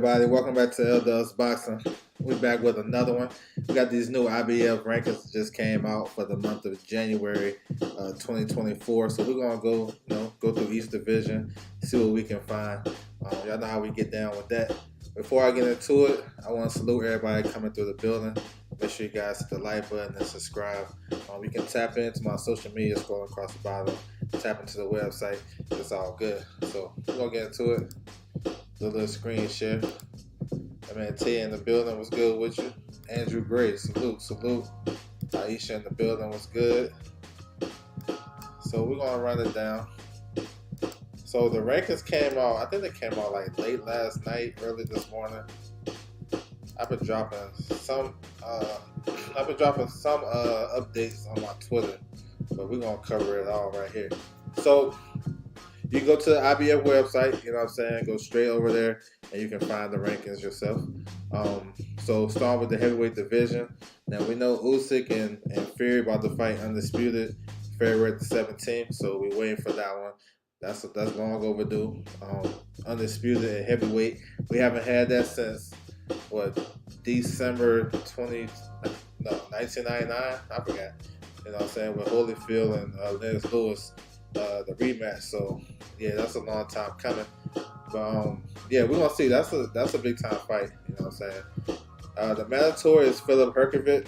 everybody? Welcome back to LDUS Boxing. We're back with another one. We got these new IBF rankings that just came out for the month of January 2024. So we're gonna go through each division, see what we can find. Y'all know how we get down with that. Before I get into it, I want to salute everybody coming through the building. Make sure you guys hit the like button and subscribe. You can tap into my social media scrolling across the bottom. Tap into the website. It's all good. So we're gonna get into it. The little screen share. I mean, Tia in the building was good with you. Andrew Gray, salute. Aisha in the building was good. So we're gonna run it down. So the rankings came out. I think they came out like late last night, early this morning. I've been dropping some updates on my Twitter, but we're gonna cover it all right here. So you go to the IBF website, you know what I'm saying? Go straight over there and you can find the rankings yourself. So start with the heavyweight division. Now we know Usyk and Fury about to fight undisputed February the 17th, so we're waiting for that one. That's long overdue. Undisputed at heavyweight. We haven't had that since December 1999? I forgot. You know what I'm saying? With Holyfield and Lennox Lewis. The rematch, so yeah, that's a long time coming. But yeah, we're gonna see. That's a big time fight. You know what I'm saying? The mandatory is Filip Hrgović.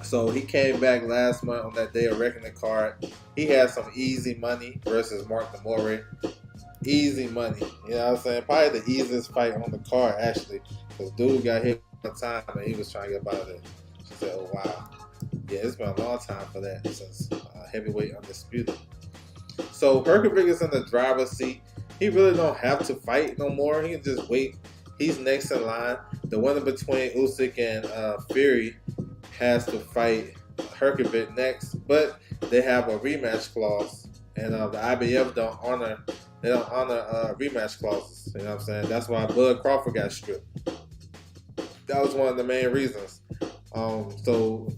So he came back last month on that Day of Reckoning card. He had some easy money versus Mark Demore. Easy money. You know what I'm saying? Probably the easiest fight on the card actually, because dude got hit one time and he was trying to get by it. She said, "Oh wow, yeah, it's been a long time for that since heavyweight undisputed." So Hrgović is in the driver's seat. He really don't have to fight no more. He can just wait. He's next in line. The winner between Usyk and Fury has to fight Hrgović next, but they have a rematch clause, and the IBF don't honor rematch clauses. You know what I'm saying? That's why Bud Crawford got stripped. That was one of the main reasons. So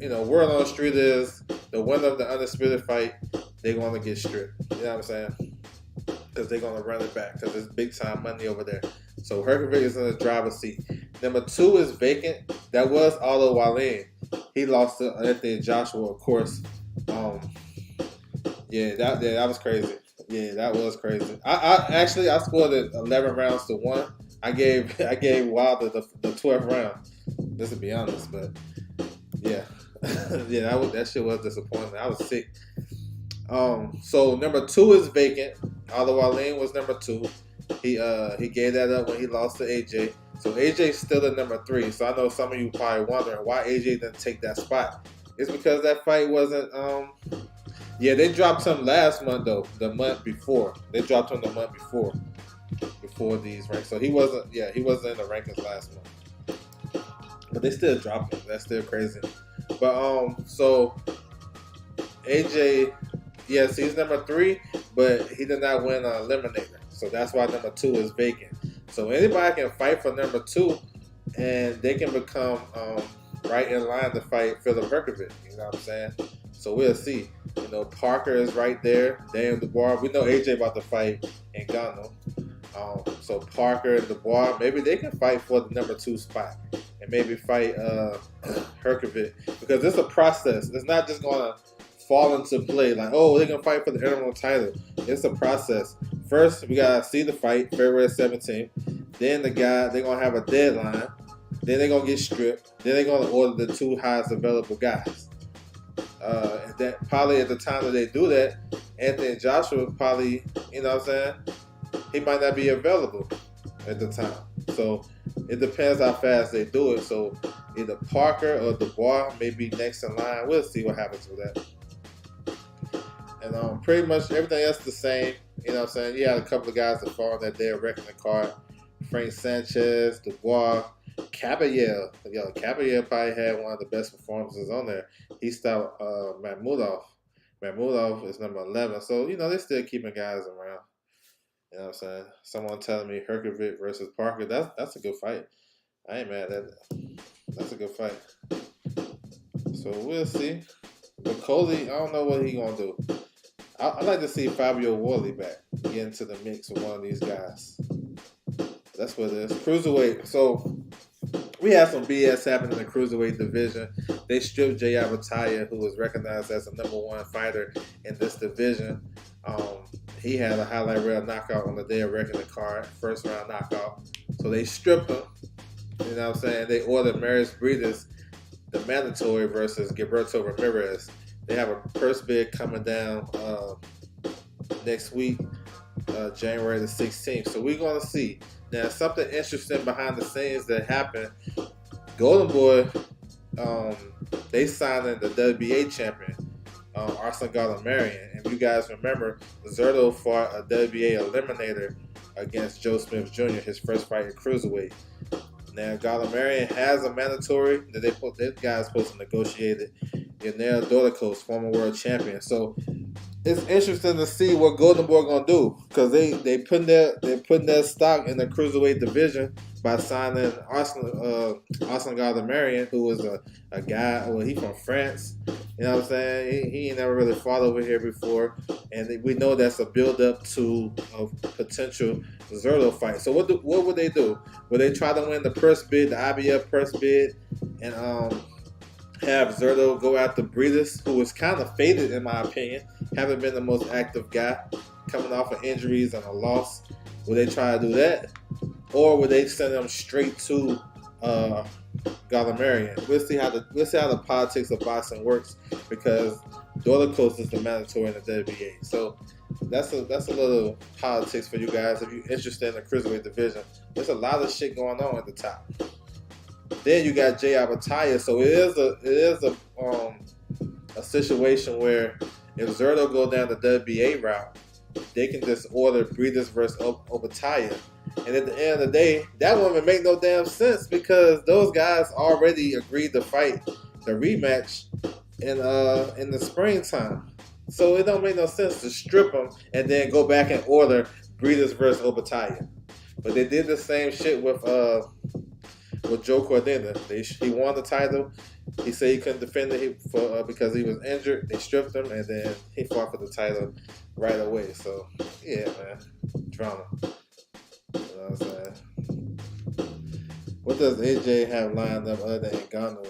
you know, word on the street is the winner of the undisputed fight, they're going to get stripped. You know what I'm saying? Because they're going to run it back because it's big time money over there. So Hrgović is in the driver's seat. Number 2 is vacant. That was Aldo Wallin. He lost to Anthony Joshua, of course. Yeah, that was crazy. Yeah, that was crazy. I scored it 11 rounds to 1. I gave Wilder the 12th round. Just to be honest, but yeah. Yeah, that shit was disappointing. I was sick. So number 2 is vacant. Aldo Wallin was number 2. He gave that up when he lost to AJ. So AJ's still at number 3. So I know some of you probably wondering why AJ didn't take that spot. It's because that fight wasn't. Yeah, they dropped him last month though. The month before they dropped him the month before these ranks. So he wasn't. Yeah, he wasn't in the rankings last month. But they still dropped him. That's still crazy. But so AJ, yes, he's number 3, but he did not win an eliminator. So that's why number 2 is vacant. So anybody can fight for number 2, and they can become right in line to fight Filip Hrgović. You know what I'm saying? So we'll see. You know, Parker is right there. Daniel Dubois. We know AJ about to fight Ngannou. So Parker and Dubois, maybe they can fight for the number 2 spot. And maybe fight Hrgović, because it's a process. It's not just gonna fall into play like, oh, they're gonna fight for the interim title. It's a process. First, we gotta see the fight February 17th. Then they're gonna have a deadline. Then they're gonna get stripped. Then they're gonna order the 2 highest available guys. And that probably at the time that they do that, Anthony Joshua probably, you know what I'm saying, he might not be available at the time. So it depends how fast they do it. So either Parker or Dubois may be next in line. We'll see what happens with that. And pretty much everything else the same. You know what I'm saying? You had a couple of guys that fall on that Day of Reckoning card. Frank Sanchez, Dubois, Caballero. Yo, Caballero probably had one of the best performances on there. He stopped Mahmudov. Mahmudov is number 11. So, you know, they're still keeping guys around. You know what I'm saying? Someone telling me Hrgović versus Parker, that's a good fight. I ain't mad at that. That's a good fight. So we'll see. But Coley, I don't know what he gonna do. I'd like to see Fabio Wardley back, get into the mix with one of these guys. That's what it is. Cruiserweight. So we had some BS happen in the cruiserweight division. They stripped Jay Abataya, who was recognized as the #1 fighter in this division. He had a highlight reel knockout on the day of reckoning card, first round knockout. So they stripped him. You know what I'm saying? They ordered Marius Breeders, the mandatory, versus Gilberto Ramirez. They have a purse bid coming down next week, January the 16th. So we're going to see. Now, something interesting behind the scenes that happened, Golden Boy, they signed in the WBA champion, Arslan Galamarian. And if you guys remember, Zerto fought a WBA eliminator against Joe Smith Jr., his first fight at cruiserweight. Now, Galamarian has a mandatory that this guy's supposed to negotiate it. Yanel Doricos, former world champion. So it's interesting to see what Golden Boy gonna do, because they putting their stock in the cruiserweight division by signing Arslan Galamarian, who is a guy. Well, he from France. You know what I'm saying? He ain't never really fought over here before, and we know that's a build up to a potential Zerto fight. So what would they do? Would they try to win the purse bid, the IBF purse bid, and have Zerto go after Breeders, who was kind of faded in my opinion, haven't been the most active guy, coming off of injuries and a loss? Would they try to do that? Or would they send him straight to Galamarian? We'll see how the politics of boxing works, because Doricos is the mandatory in the WBA. So that's a little politics for you guys if you're interested in the cruiserweight division. There's a lot of shit going on at the top. Then you got Jay Abataya, so it is a situation where if Zerto go down the WBA route, they can just order Breeders versus Abataya, and at the end of the day, that wouldn't make no damn sense, because those guys already agreed to fight the rematch in the springtime. So it don't make no sense to strip them and then go back and order Breeders versus Abataya. But they did the same shit with Joe Cordina. He won the title. He said he couldn't defend it because he was injured. They stripped him, and then he fought for the title right away. So, yeah, man. Drama. You know what I'm saying? What does AJ have lined up other than Ngannou?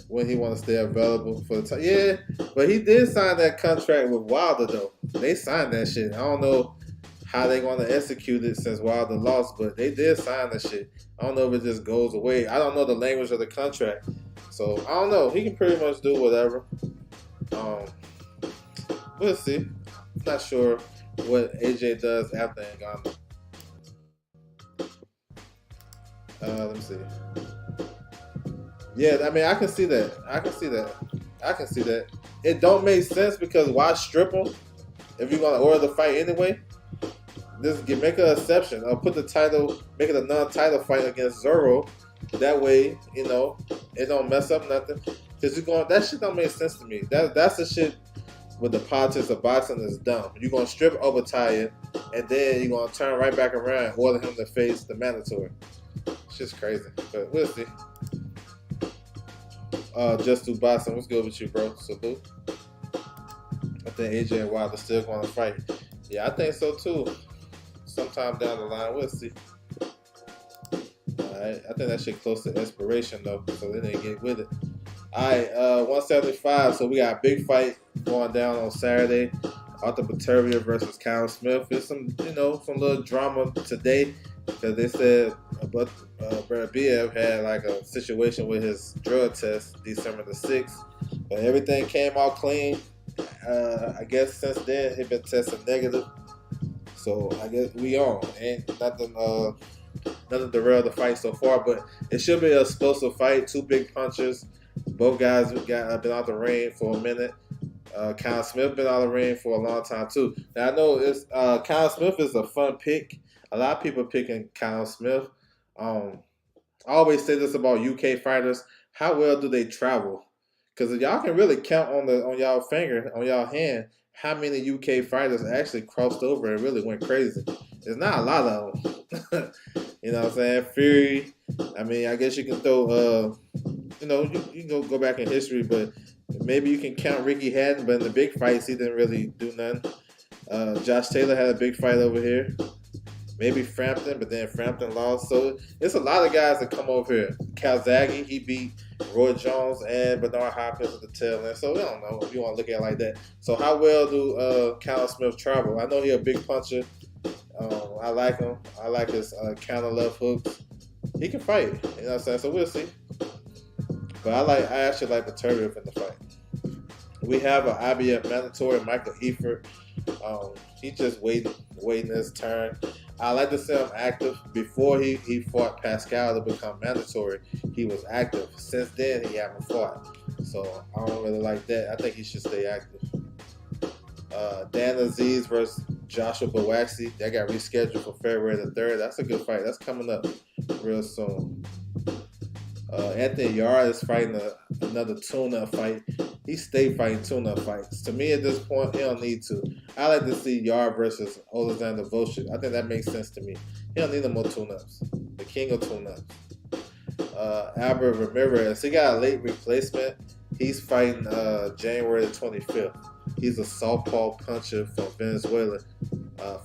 When he want to stay available for the title? Yeah, but he did sign that contract with Wilder, though. They signed that shit. I don't know how they going to execute it since Wilder lost, but they did sign the shit. I don't know if it just goes away. I don't know the language of the contract, so I don't know. He can pretty much do whatever. We'll see. I'm not sure what AJ does after Ngannou. Let me see. Yeah, I mean, I can see that. It don't make sense, because why strip him if you're gonna order the fight anyway? Just make an exception, or put the title, make it a non-title fight against Zerto. That way, it don't mess up nothing. Because that shit don't make sense to me. That's the shit with the politics of boxing is dumb. You're gonna strip Abataya, and then you're gonna turn right back around and order him to face the mandatory. It's just crazy, but we'll see. Just do boxing. What's good with you, bro? Salute. I think AJ and Wilder still going to fight. Yeah, I think so too. Sometime down the line, we'll see. Alright, I think that shit close to expiration though, so they didn't get with it. Alright, 175. So we got a big fight going down on Saturday. Arthur Butteria versus Kyle Smith. There's some little drama today, because they said Biev had like a situation with his drug test December the 6th, but everything came out clean. I guess since then he's been tested negative, so I guess we on. Ain't nothing derailed the fight so far, but it should be an explosive fight. Two big punches. Both guys been out the ring for a minute. Kyle Smith been out of the ring for a long time too. Now I know Kyle Smith is a fun pick. A lot of people picking Kyle Smith. I always say this about UK fighters: how well do they travel? Because y'all can really count on y'all finger, on y'all hand, how many UK fighters actually crossed over and really went crazy. There's not a lot of them. You know what I'm saying? Fury. I mean, I guess you can throw. You can go back in history, but maybe you can count Ricky Hatton. But in the big fights, he didn't really do nothing. Josh Taylor had a big fight over here. maybe Frampton, but then Frampton lost. So it's a lot of guys that come over here. Calzaghe, he beat Roy Jones and Bernard Hopkins at the tail end. So I don't know if you want to look at it like that. So how well do Callum Smith travel? I know he's a big puncher. I like him. I like his counter left hooks. He can fight. You know what I'm saying? So we'll see. But I actually like Peterbiev in the fight. We have an IBF mandatory, Michael Eifert. He just waiting his turn. I like to see him active. Before he fought Pascal to become mandatory, he was active. Since then, he haven't fought. So I don't really like that. I think he should stay active. Dan Aziz versus Joshua Boaxi. That got rescheduled for February the 3rd. That's a good fight. That's coming up real soon. Anthony Yarde is fighting another tune-up fight. He stayed fighting tune-up fights. To me, at this point, he don't need to. I like to see Yarde versus Alexander Volchik. I think that makes sense to me. He don't need no more tune-ups. The king of tune-ups. Albert Ramirez, he got a late replacement. He's fighting January the 25th. He's a southpaw puncher from Venezuela,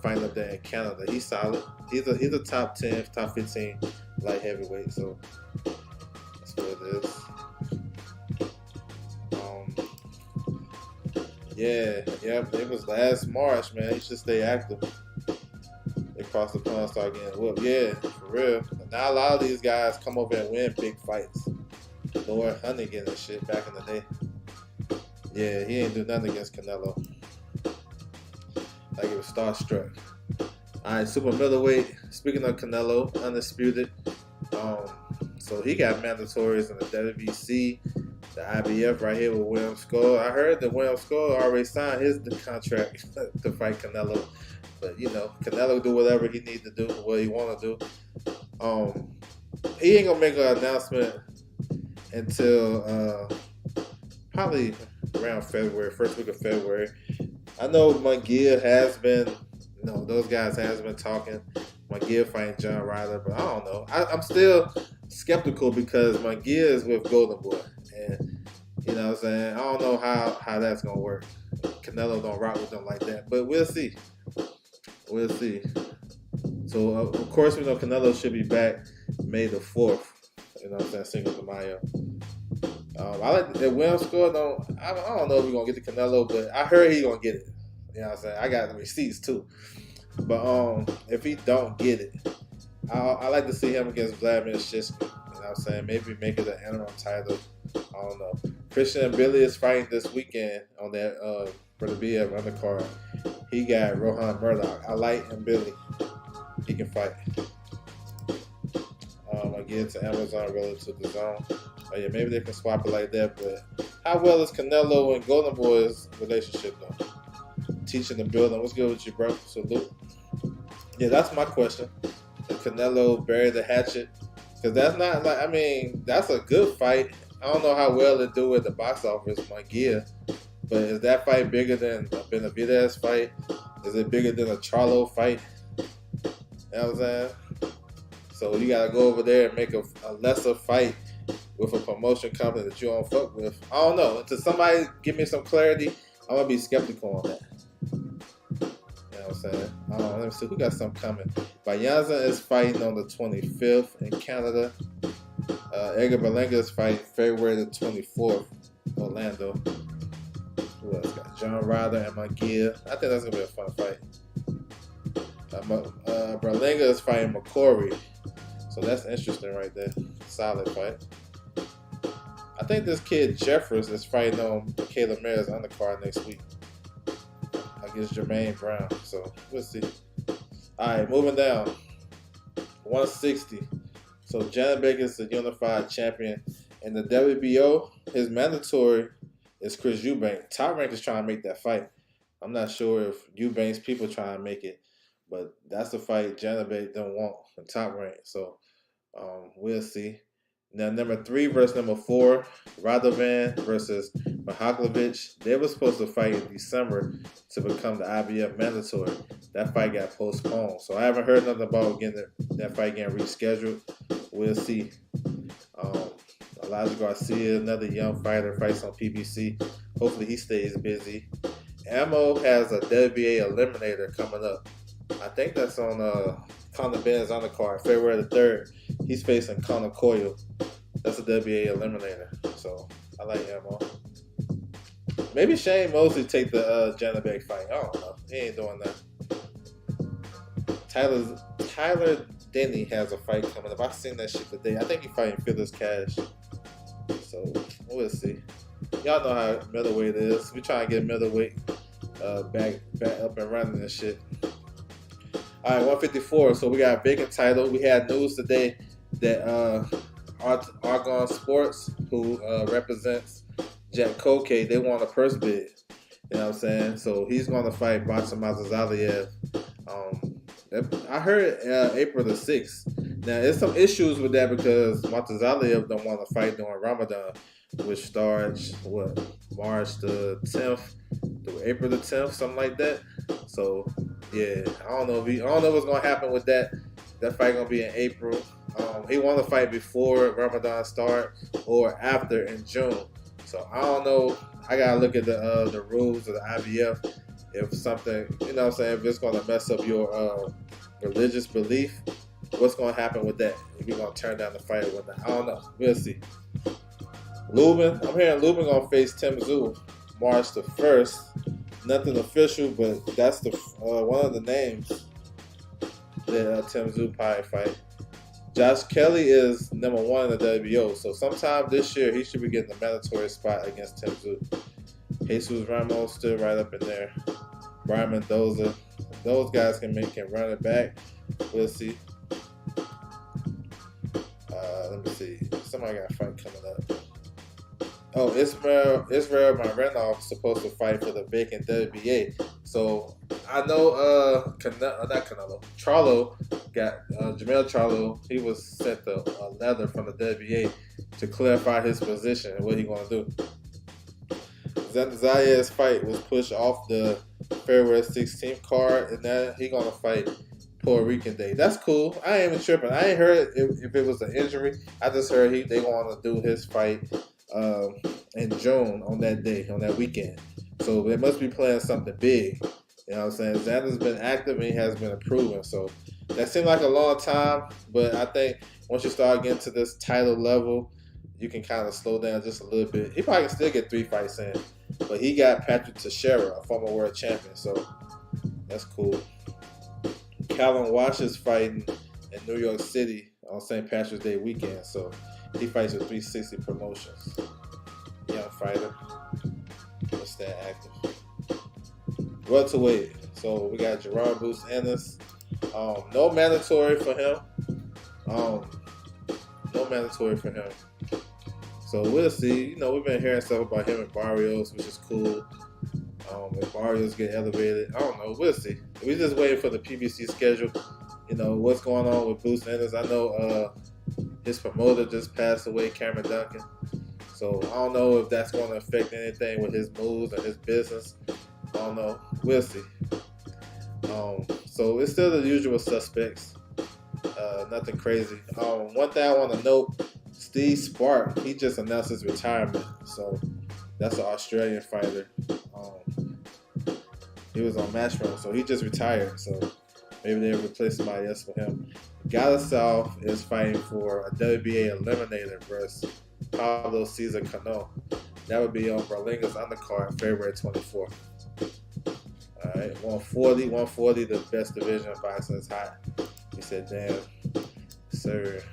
fighting up there in Canada. He's solid. He's a top 10, top 15 light heavyweight. So that's what it is. It was last March, man. He should stay active. They cross the pond and start getting whooped. Yeah, for real. Now a lot of these guys come over and win big fights. Lord Hunnigan and shit back in the day. Yeah, he ain't do nothing against Canelo. Like he was starstruck. Alright, super middleweight. Speaking of Canelo, undisputed. So he got mandatories in the WBC, the IBF right here with William Skull. I heard that William Skull already signed his contract to fight Canelo. But you know, Canelo do whatever he need to do, what he want to do. He ain't gonna make an announcement until probably around February, first week of February. I know McGill has been, those guys has been talking. McGill fighting John Ryder, but I don't know. I'm still skeptical because McGill is with Golden Boy, and you know what I'm saying, I don't know how that's gonna work. Canelo don't rock with them like that, but we'll see. We'll see. So of course we know Canelo should be back May the 4th. You know what I'm saying, Cinco de Mayo. I like that William Score. I don't know if we're gonna get the Canelo, but I heard he's gonna get it. You know what I'm saying? I got the receipts too. But if he don't get it, I like to see him against Vladimir Shishkin. You know what I'm saying? Maybe make it an interim title. I don't know. Christian and Billy is fighting this weekend on that for the BF undercard. He got Rohan Murdoch. I like him, Billy. He can fight. I get to Amazon relative to the zone. Oh yeah, maybe they can swap it like that. But how well is Canelo and Golden Boy's relationship though? Teaching the building. What's good with you, bro? Salute. Yeah, that's my question. Did Canelo bury the hatchet? Because that's not like, that's a good fight. I don't know how well it do at the box office, McGill. But is that fight bigger than a Benavidez fight? Is it bigger than a Charlo fight? You know what I'm saying? So you got to go over there and make a lesser fight with a promotion company that you don't fuck with. I don't know. Until somebody give me some clarity, I'm going to be skeptical on that. You know what I'm saying? Let me see. Who got something coming? Bayanza is fighting on the 25th in Canada. Edgar Berlanga is fighting February the 24th in Orlando. Who else got? John Ryder and McGill. I think that's going to be a fun fight. Berlanga is fighting McCory. So that's interesting right there. Solid fight. I think this kid Jeffers is fighting on Caleb Mayer's undercard next week against Jermaine Brown. So we'll see. Alright, moving down. 160. So Janet Baker is the unified champion. And the WBO, his mandatory is Chris Eubank. Top Rank is trying to make that fight. I'm not sure if Eubank's people trying to make it. But that's the fight Janet Baker don't want in Top Rank. So we'll see. Now, number 3 versus number 4, Radovan versus Mahaklovic. They were supposed to fight in December to become the IBF mandatory. That fight got postponed. So I haven't heard nothing about getting that fight getting rescheduled. We'll see. Elijah Garcia, another young fighter, fights on PBC. Hopefully he stays busy. Ammo has a WBA eliminator coming up. I think that's on Conor Benn is on the card. February the 3rd, he's facing Conor Coyle. That's a WBA eliminator. So I like him. Maybe Shane Mosley take the Janabek fight. I don't know. He ain't doing that. Tyler Denny has a fight coming up. I seen that shit today. I think he's fighting Phyllis Cash. So we'll see. Y'all know how middleweight is. We trying to get middleweight back up and running and shit. All right, 154. So we got a vacant title. We had news today that Argon Sports, who represents Jack Koke, they want a purse bid. You know what I'm saying? So he's going to fight Bacha Mazazaliev. I heard April the 6th. Now, there's some issues with that because Mazazaliev don't want to fight during Ramadan, which starts, March the 10th through April the 10th, something like that. So, yeah, I don't know what's going to happen with that. That fight going to be in April. He want to fight before Ramadan start or after in June. So I don't know. I gotta look at the rules of the IBF. If something, you know what I'm saying, if it's gonna mess up your religious belief, what's gonna happen with that? If you're gonna turn down the fight or whatnot. I don't know. We'll see. Lubin, I'm hearing Lubin gonna face Tim Tszyu March the 1st. Nothing official, but that's the one of the names that Tim Tszyu probably fight. Josh Kelly is number 1 in the WBO, so sometime this year he should be getting a mandatory spot against Tim Tszyu. Jesus Ramos still right up in there. Brian Mendoza, those guys can run it back. We'll see. Let me see. Somebody got a fight coming up. Oh, Israel Marinov supposed to fight for the vacant WBA. So I know not Canelo. Charlo got Jamel Charlo. He was sent a letter from the WBA to clarify his position and what he gonna do. Zayed's fight was pushed off the February 16th card, and now he gonna fight Puerto Rican Day. That's cool. I ain't even tripping. I ain't heard if it was an injury. I just heard they want to do his fight in June on that day, on that weekend. So they must be playing something big. You know what I'm saying? Xander's been active and he has been improving. So that seemed like a long time, but I think once you start getting to this title level, you can kind of slow down just a little bit. He probably can still get 3 fights in, but he got Patrick Teixeira, a former world champion, so that's cool. Calvin Wash is fighting in New York City on St. Patrick's Day weekend, so he fights with 360 Promotions. Young fighter. Let's stay active. Welterweight. So we got Gerard Bruce Ennis. No mandatory for him. No mandatory for him. So we'll see. You know, we've been hearing stuff about him and Barrios, which is cool. If Barrios get elevated, I don't know. We'll see. We're just waiting for the PBC schedule. You know, what's going on with Bruce Ennis. I know his promoter just passed away, Cameron Duncan. So I don't know if that's going to affect anything with his moves and his business. I don't know. We'll see. So it's still the usual suspects. Nothing crazy. One thing I want to note, Steve Spark, he just announced his retirement. So that's an Australian fighter. He was on Matchroom, so he just retired. So maybe they'll replace somebody else for him. Galasov is fighting for a WBA eliminator versus Pablo Cesar Cano. That would be on Berlinga's undercard February 24th. All right, 140, the best division of boxing is hot. He said, damn, sir.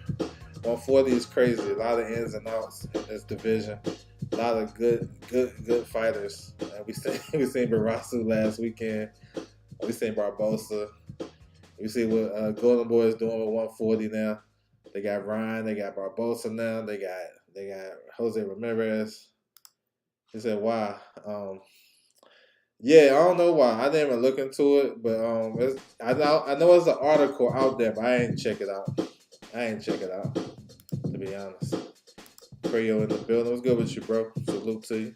140 is crazy. A lot of ins and outs in this division. A lot of good fighters. We seen Barasu last weekend. We seen Barbosa. We see what Golden Boy is doing with 140 now. They got Ryan. They got Barbosa now. They got Jose Ramirez. He said, "Why?" Yeah, I don't know why. I didn't even look into it, but I know it's an article out there, but I ain't check it out. To be honest. Creo in the building. What's good with you, bro? Salute to you.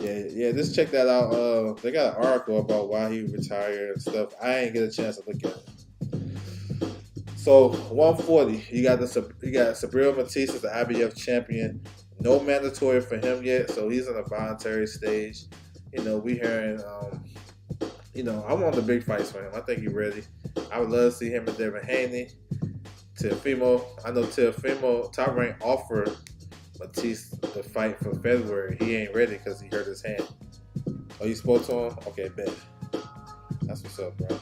Yeah, just check that out. They got an article about why he retired and stuff. I ain't get a chance to look at it. So 140, you got Sabril Matisse as the IBF champion. No mandatory for him yet, so he's in a voluntary stage. You know, we hearing, I want the big fights for him. I think he's ready. I would love to see him and Devin Haney. Teofimo, I know Teofimo, Top Rank offered Matisse the fight for February. He ain't ready because he hurt his hand. Oh, you spoke to him? Okay, bet. That's what's up, bro.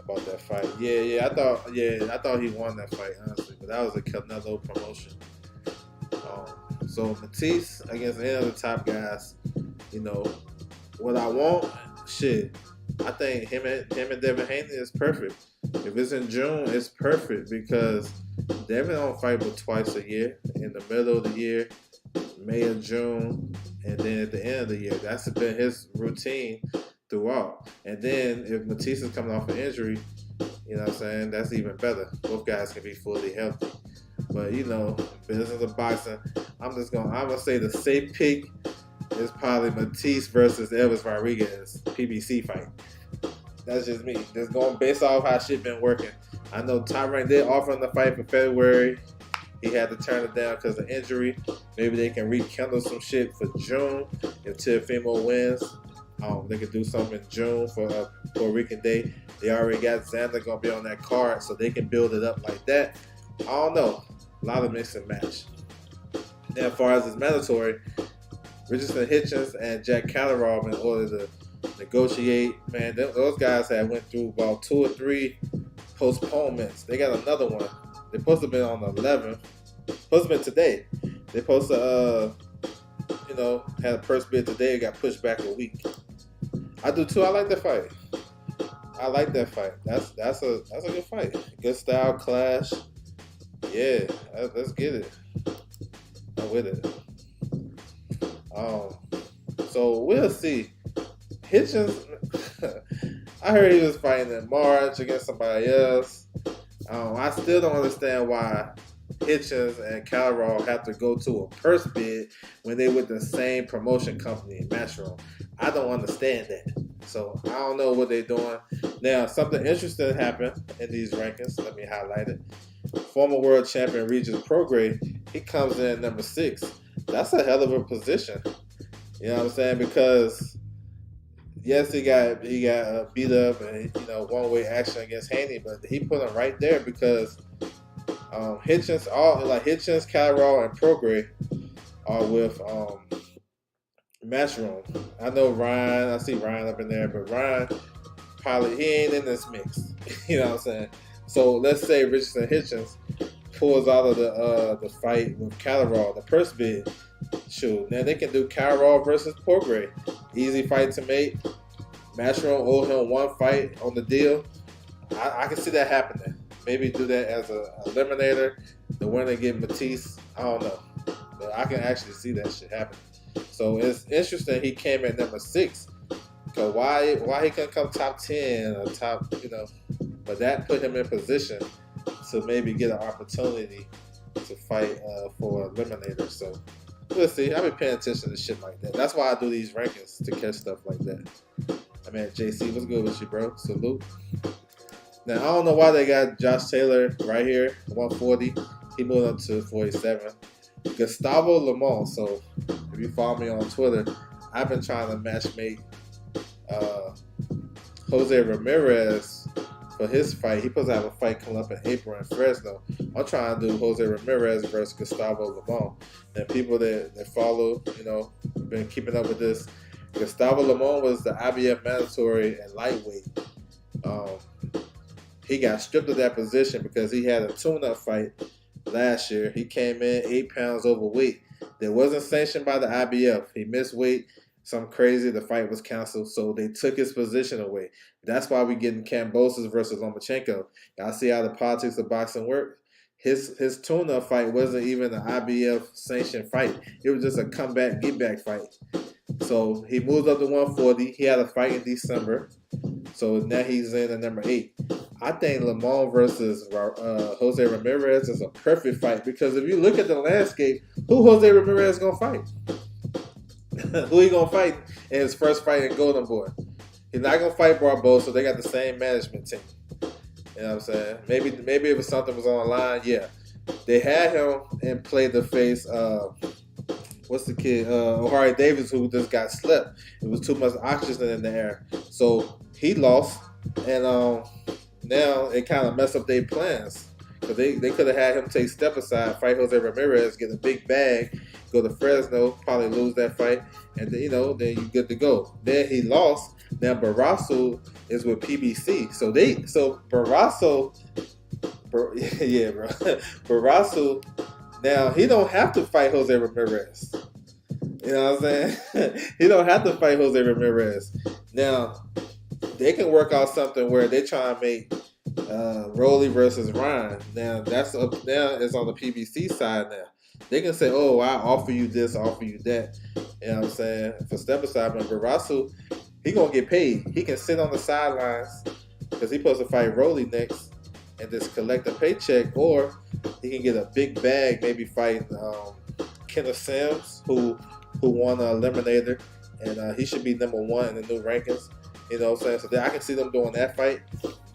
About that fight. I thought he won that fight, honestly, but that was a Canelo promotion. So Matisse against any of the top guys, you know, what I want, shit. I think him and Devin Haney is perfect. If it's in June, it's perfect because Devin don't fight but twice a year. In the middle of the year, May or June, and then at the end of the year. That's been his routine throughout. And then if Matisse is coming off an injury, you know what I'm saying, that's even better. Both guys can be fully healthy. But you know, business of boxing, I'm gonna say the safe pick is probably Matisse versus Elvis Rodriguez PBC fight. That's just me. Just going based off how shit been working. I know Top Rank did offer him the fight for February. He had to turn it down because of injury. Maybe they can rekindle some shit for June if Teofimo wins. They could do something in June for Puerto Rican Day. They already got Xander gonna be on that card, so they can build it up like that. I don't know. A lot of mix and match. Now, as far as it's mandatory, Richardson Hitchens and Jack Catterall, in order to negotiate, man, those guys had went through about 2 or 3 postponements. They got another one. They're supposed to have been on the 11th. Supposed to have been today. They're supposed to, had a purse bid today. It got pushed back a week. I do too. I like that fight. That's a good fight. Good style clash. Yeah, let's get it. I'm with it. So we'll see. Hitchens, I heard he was fighting in March against somebody else. I still don't understand why Hitchens and Catterall have to go to a purse bid when they with the same promotion company in Matchroom. I don't understand that. So I don't know what they're doing. Now, something interesting happened in these rankings. Let me highlight it. Former world champion Regis Prograis, he comes in at number 6. That's a hell of a position. You know what I'm saying? Because yes, he got beat up and one-way action against Haney, but he put him right there because Hitchens, Catterall, and Prograis are with Matchroom. I know Ryan. I see Ryan up in there, but Ryan probably he ain't in this mix. You know what I'm saying? So let's say Richardson Hitchens pulls out of the fight with Catterall, the purse bid. Shoot, now they can do Catterall versus Prograis. Easy fight to make. Matchroom owe him 1 fight on the deal. I can see that happening. Maybe do that as a eliminator. The winner get Matisse. I don't know, but I can actually see that shit happening. So it's interesting he came at number 6. Cause why he couldn't come top 10 or top, but that put him in position to maybe get an opportunity to fight for eliminator. So we'll see. I've been paying attention to shit like that. That's why I do these rankings, to catch stuff like that. I mean, JC, what's good with you, bro? Salute. Now, I don't know why they got Josh Taylor right here, 140. He moved up to 47. Gustavo Lemon. So if you follow me on Twitter, I've been trying to matchmake Jose Ramirez for his fight. He's supposed to have a fight coming up in April in Fresno. I'm trying to do Jose Ramirez versus Gustavo Lemon. And people that follow, been keeping up with this. Gustavo Lemon was the IBF mandatory and lightweight. He got stripped of that position because he had a tune-up fight last year. He came in 8 pounds overweight. That wasn't sanctioned by the IBF. He missed weight. Something crazy. The fight was canceled, so they took his position away. That's why we getting Kambosos versus Lomachenko. Y'all see how the politics of boxing work? His tune-up fight wasn't even an IBF sanctioned fight. It was just a comeback, get-back fight. So he moved up to 140. He had a fight in December. So now he's in at number 8. I think Lemon versus Jose Ramirez is a perfect fight because if you look at the landscape, who Jose Ramirez going to fight? Who he going to fight in his first fight in Golden Boy? He's not going to fight Barbosa. They got the same management team. You know what I'm saying? Maybe if something was on the line, yeah. They had him and play the face what's the kid? O'Hare Davis, who just got slept. It was too much oxygen in the air, so he lost, and now it kind of messed up their plans because they could have had him take step aside, fight Jose Ramirez, get a big bag, go to Fresno, probably lose that fight, and then, then you good to go. Then he lost. Now Barrasso is with PBC, so Barrasso, yeah, bro, Barrasso. Now he don't have to fight Jose Ramirez. You know what I'm saying? He don't have to fight Jose Ramirez. Now they can work out something where they try and make Rolly versus Ryan. Now that's up. Now it's on the PBC side now. They can say, "Oh, I offer you this, I offer you that." You know what I'm saying? For step aside, but Barrasso, he gonna get paid. He can sit on the sidelines because he supposed to fight Rolly next and just collect a paycheck, or he can get a big bag, maybe fighting Kenneth Sims, who won an eliminator, and he should be number one in the new rankings. You know what I'm saying? So I can see them doing that fight.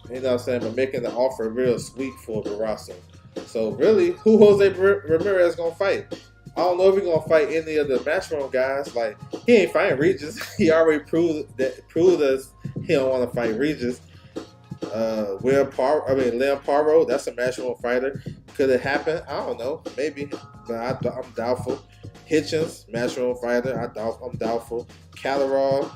You know what I'm saying? But making the offer real sweet for Barrasso. So really, who Jose Ramirez gonna fight? I don't know if he's gonna fight any of the Matchroom guys. Like, he ain't fighting Regis. He already proved us he don't want to fight Regis. Leon Paro, that's a Matchroom fighter. Could it happen? I don't know. Maybe, but I'm doubtful. Hitchens, Matchroom fighter. I'm doubtful. Catterall,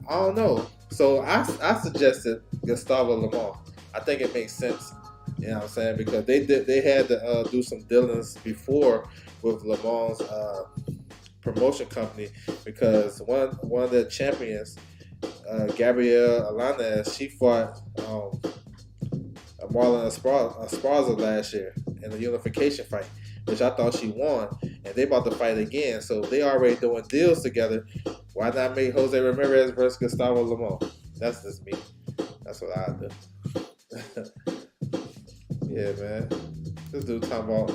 I don't know. So I suggested Gustavo Lemon. I think it makes sense. You know what I'm saying? Because they had to do some dealings before with Lemon's promotion company, because one of the champions, Gabrielle Alanes, she fought Marlon Esparza last year in the unification fight, which I thought she won, and they about to fight again. So they already doing deals together. Why not make Jose Ramirez versus Gustavo Lemon? That's just me. That's what I do. Yeah, man. This dude talking about,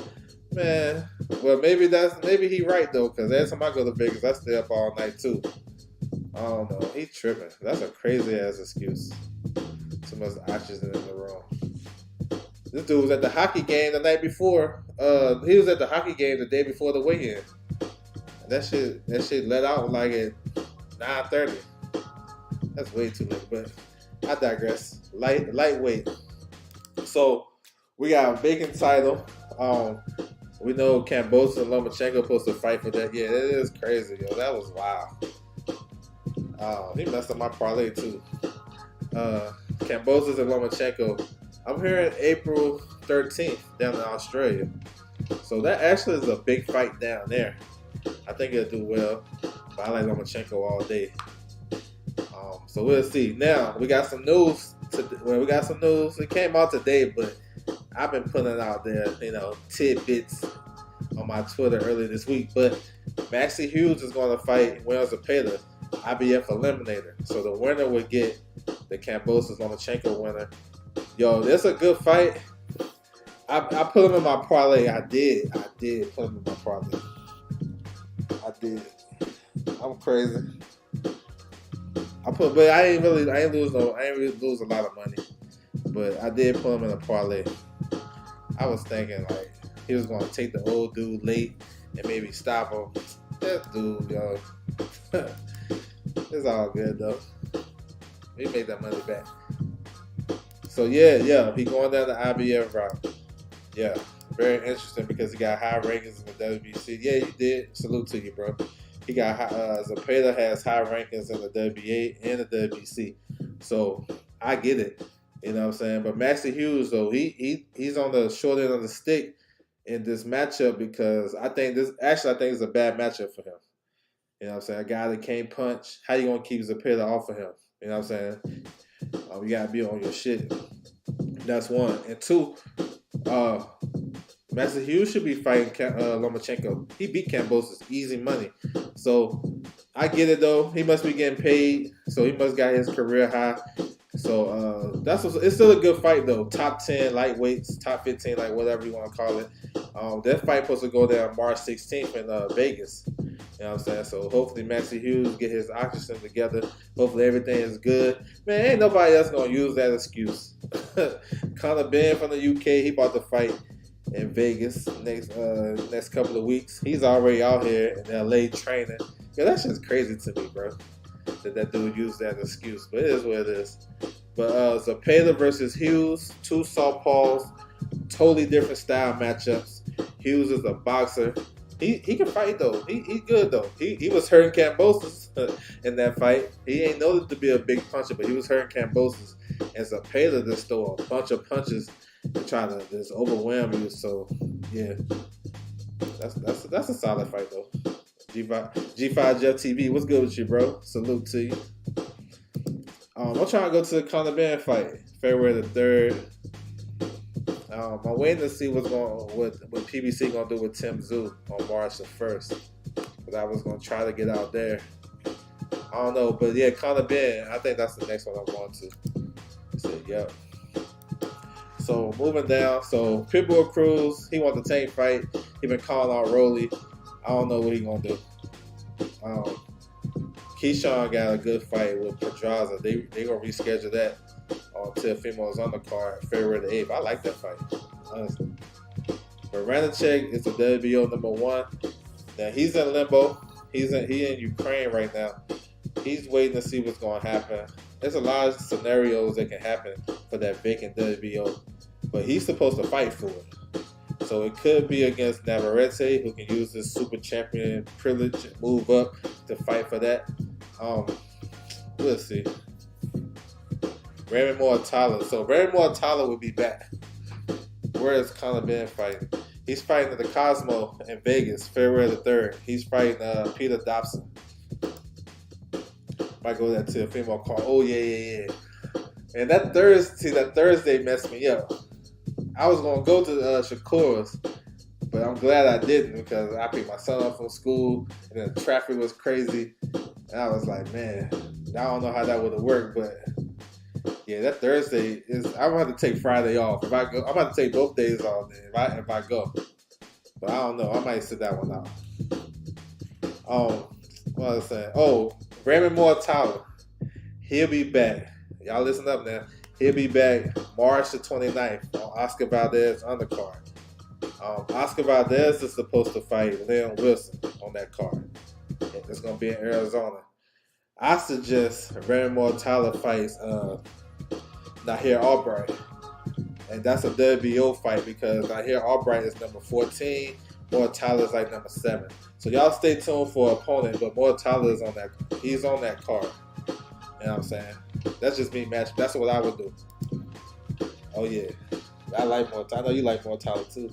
man. Well, maybe he right though, because every time I go to Vegas, I stay up all night too. I don't know. He tripping. That's a crazy ass excuse. Too much oxygen in the room. This dude was at the hockey game the night before. He was at the hockey game the day before the weigh-in. That shit let out like at 9:30. That's way too late, but I digress. Lightweight. So we got a vacant title. We know Kambosos and Lomachenko supposed to fight for that. Yeah, it is crazy, yo. That was wild. He messed up my parlay too. Kambosos and Lomachenko. I'm hearing April 13th down in Australia. So that actually is a big fight down there. I think it'll do well. But I like Lomachenko all day. So we'll see. Now we got some news. It came out today, but I've been putting it out there, tidbits on my Twitter earlier this week. But Maxie Hughes is going to fight Williams Zepeda, IBF eliminator. So the winner would get the Kambosos Lomachenko winner. Yo, that's a good fight. I put him in my parlay. I did put him in my parlay. I did. I'm crazy. But I ain't really lose a lot of money. But I did put him in a parlay. I was thinking like he was gonna take the old dude late and maybe stop him. That dude, yo. It's all good though. We made that money back. So yeah, he going down the IBF route. Yeah, very interesting because he got high rankings in the WBC. Yeah, you did. Salute to you, bro. He got Zepeda has high rankings in the WBA and the WBC. So I get it. You know what I'm saying? But Maxie Hughes, though, he's on the short end of the stick in this matchup because I think it's a bad matchup for him. You know what I'm saying? A guy that can't punch. How you gonna keep Zepeda off of him? You know what I'm saying? You gotta be on your shit. That's one. And two, Maxie Hughes should be fighting Lomachenko. He beat Kambosos. Easy money. So I get it though. He must be getting paid. So he must got his career high. So it's still a good fight though. Top 10 lightweights, top 15, like whatever you want to call it. That fight supposed to go down March 16th in Vegas. You know what I'm saying? So hopefully Maxie Hughes get his oxygen together. Hopefully everything is good. Man, ain't nobody else gonna use that excuse. Conor Ben from the UK, he about to fight. in Vegas next couple of weeks. He's already out here in LA training. Yeah, that's just crazy to me, bro. That dude used that as an excuse, but it is what it is. But Zepeda versus Hughes, two southpaws, totally different style matchups. Hughes is a boxer. He can fight though. He good though. He was hurting Cambosis in that fight. He ain't noted to be a big puncher, but he was hurting Cambosis. And Zepeda just throw a bunch of punches and try to just overwhelm you. So yeah, that's a solid fight though. G5 Jeff TV, what's good with you, bro? Salute to you. I'm trying to go to the Conor Ben fight, February the 3rd. I'm waiting to see what PBC gonna do with Tim Tszyu on March the 1st. But I was gonna try to get out there. I don't know, but yeah, Conor Ben, I think that's the next one I'm going to. So, yep. So moving down, so Pitbull Cruz, he wants the same fight. He been calling out Rolly. I don't know what he gonna do. Keyshawn got a good fight with Pedraza. They gonna reschedule that on Teofimo's undercard February the 8th. I like that fight, honestly. But Ranacek is the WBO number 1. Now he's in limbo. He in Ukraine right now. He's waiting to see what's gonna happen. There's a lot of scenarios that can happen for that vacant WBO, but he's supposed to fight for it. So it could be against Navarrete, who can use this super champion privilege and move up to fight for that. We'll see. Raymond Mortala. So Raymond Mortala will be back. Where is Conor Ben fighting? He's fighting at the Cosmo in Vegas, February the 3rd. He's fighting Peter Dobson. Might go that to a female call. Oh yeah. And that Thursday messed me up. I was gonna go to Shakur's, but I'm glad I didn't because I picked my son up from school and then the traffic was crazy. And I was like, man, I don't know how that would have worked, but yeah, that Thursday is. I'm gonna have to take Friday off. If I go, I'm gonna take both days off. Then if I go, but I don't know. I might sit that one out. What was I saying? Oh, Raymond Mortala, he'll be back. Y'all listen up now. He'll be back March the 29th on Oscar Valdez undercard. Oscar Valdez is supposed to fight Leon Wilson on that card. It's going to be in Arizona. I suggest Raymond Mortala fights Nahir Albright. And that's a WBO fight because Nahir Albright is number 14. Mortala is like number 7. So y'all stay tuned for an opponent, but Mortala is on that. He's on that card. You know what I'm saying? That's just me match. That's what I would do. Oh yeah, I like Mortala. I know you like Mortala too.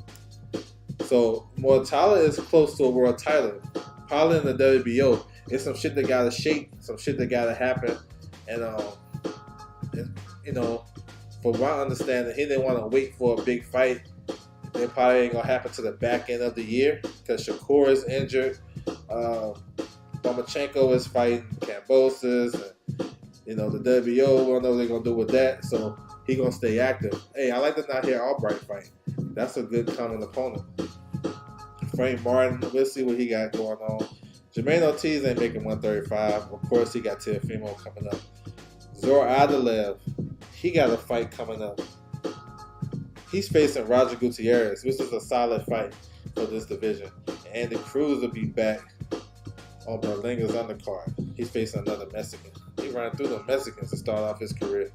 So Mortala is close to a world title. Probably in the WBO. It's some shit that gotta shake. Some shit that gotta happen. And you know, from my understanding, he didn't want to wait for a big fight. It probably ain't gonna happen to the back end of the year because Shakur is injured. Lomachenko is fighting Cambosis, and the WBO. We don't know what they're gonna do with that, so he gonna stay active. Hey, I like the Nahir Albright fight. That's a good common opponent. Frank Martin, we'll see what he got going on. Jermaine Ortiz ain't making 135. Of course, he got Teofimo coming up. Zor Adelev, he got a fight coming up. He's facing Roger Gutierrez, which is a solid fight for this division. Andy Cruz will be back on Berlinga's undercard. He's facing another Mexican. He ran through the Mexicans to start off his career.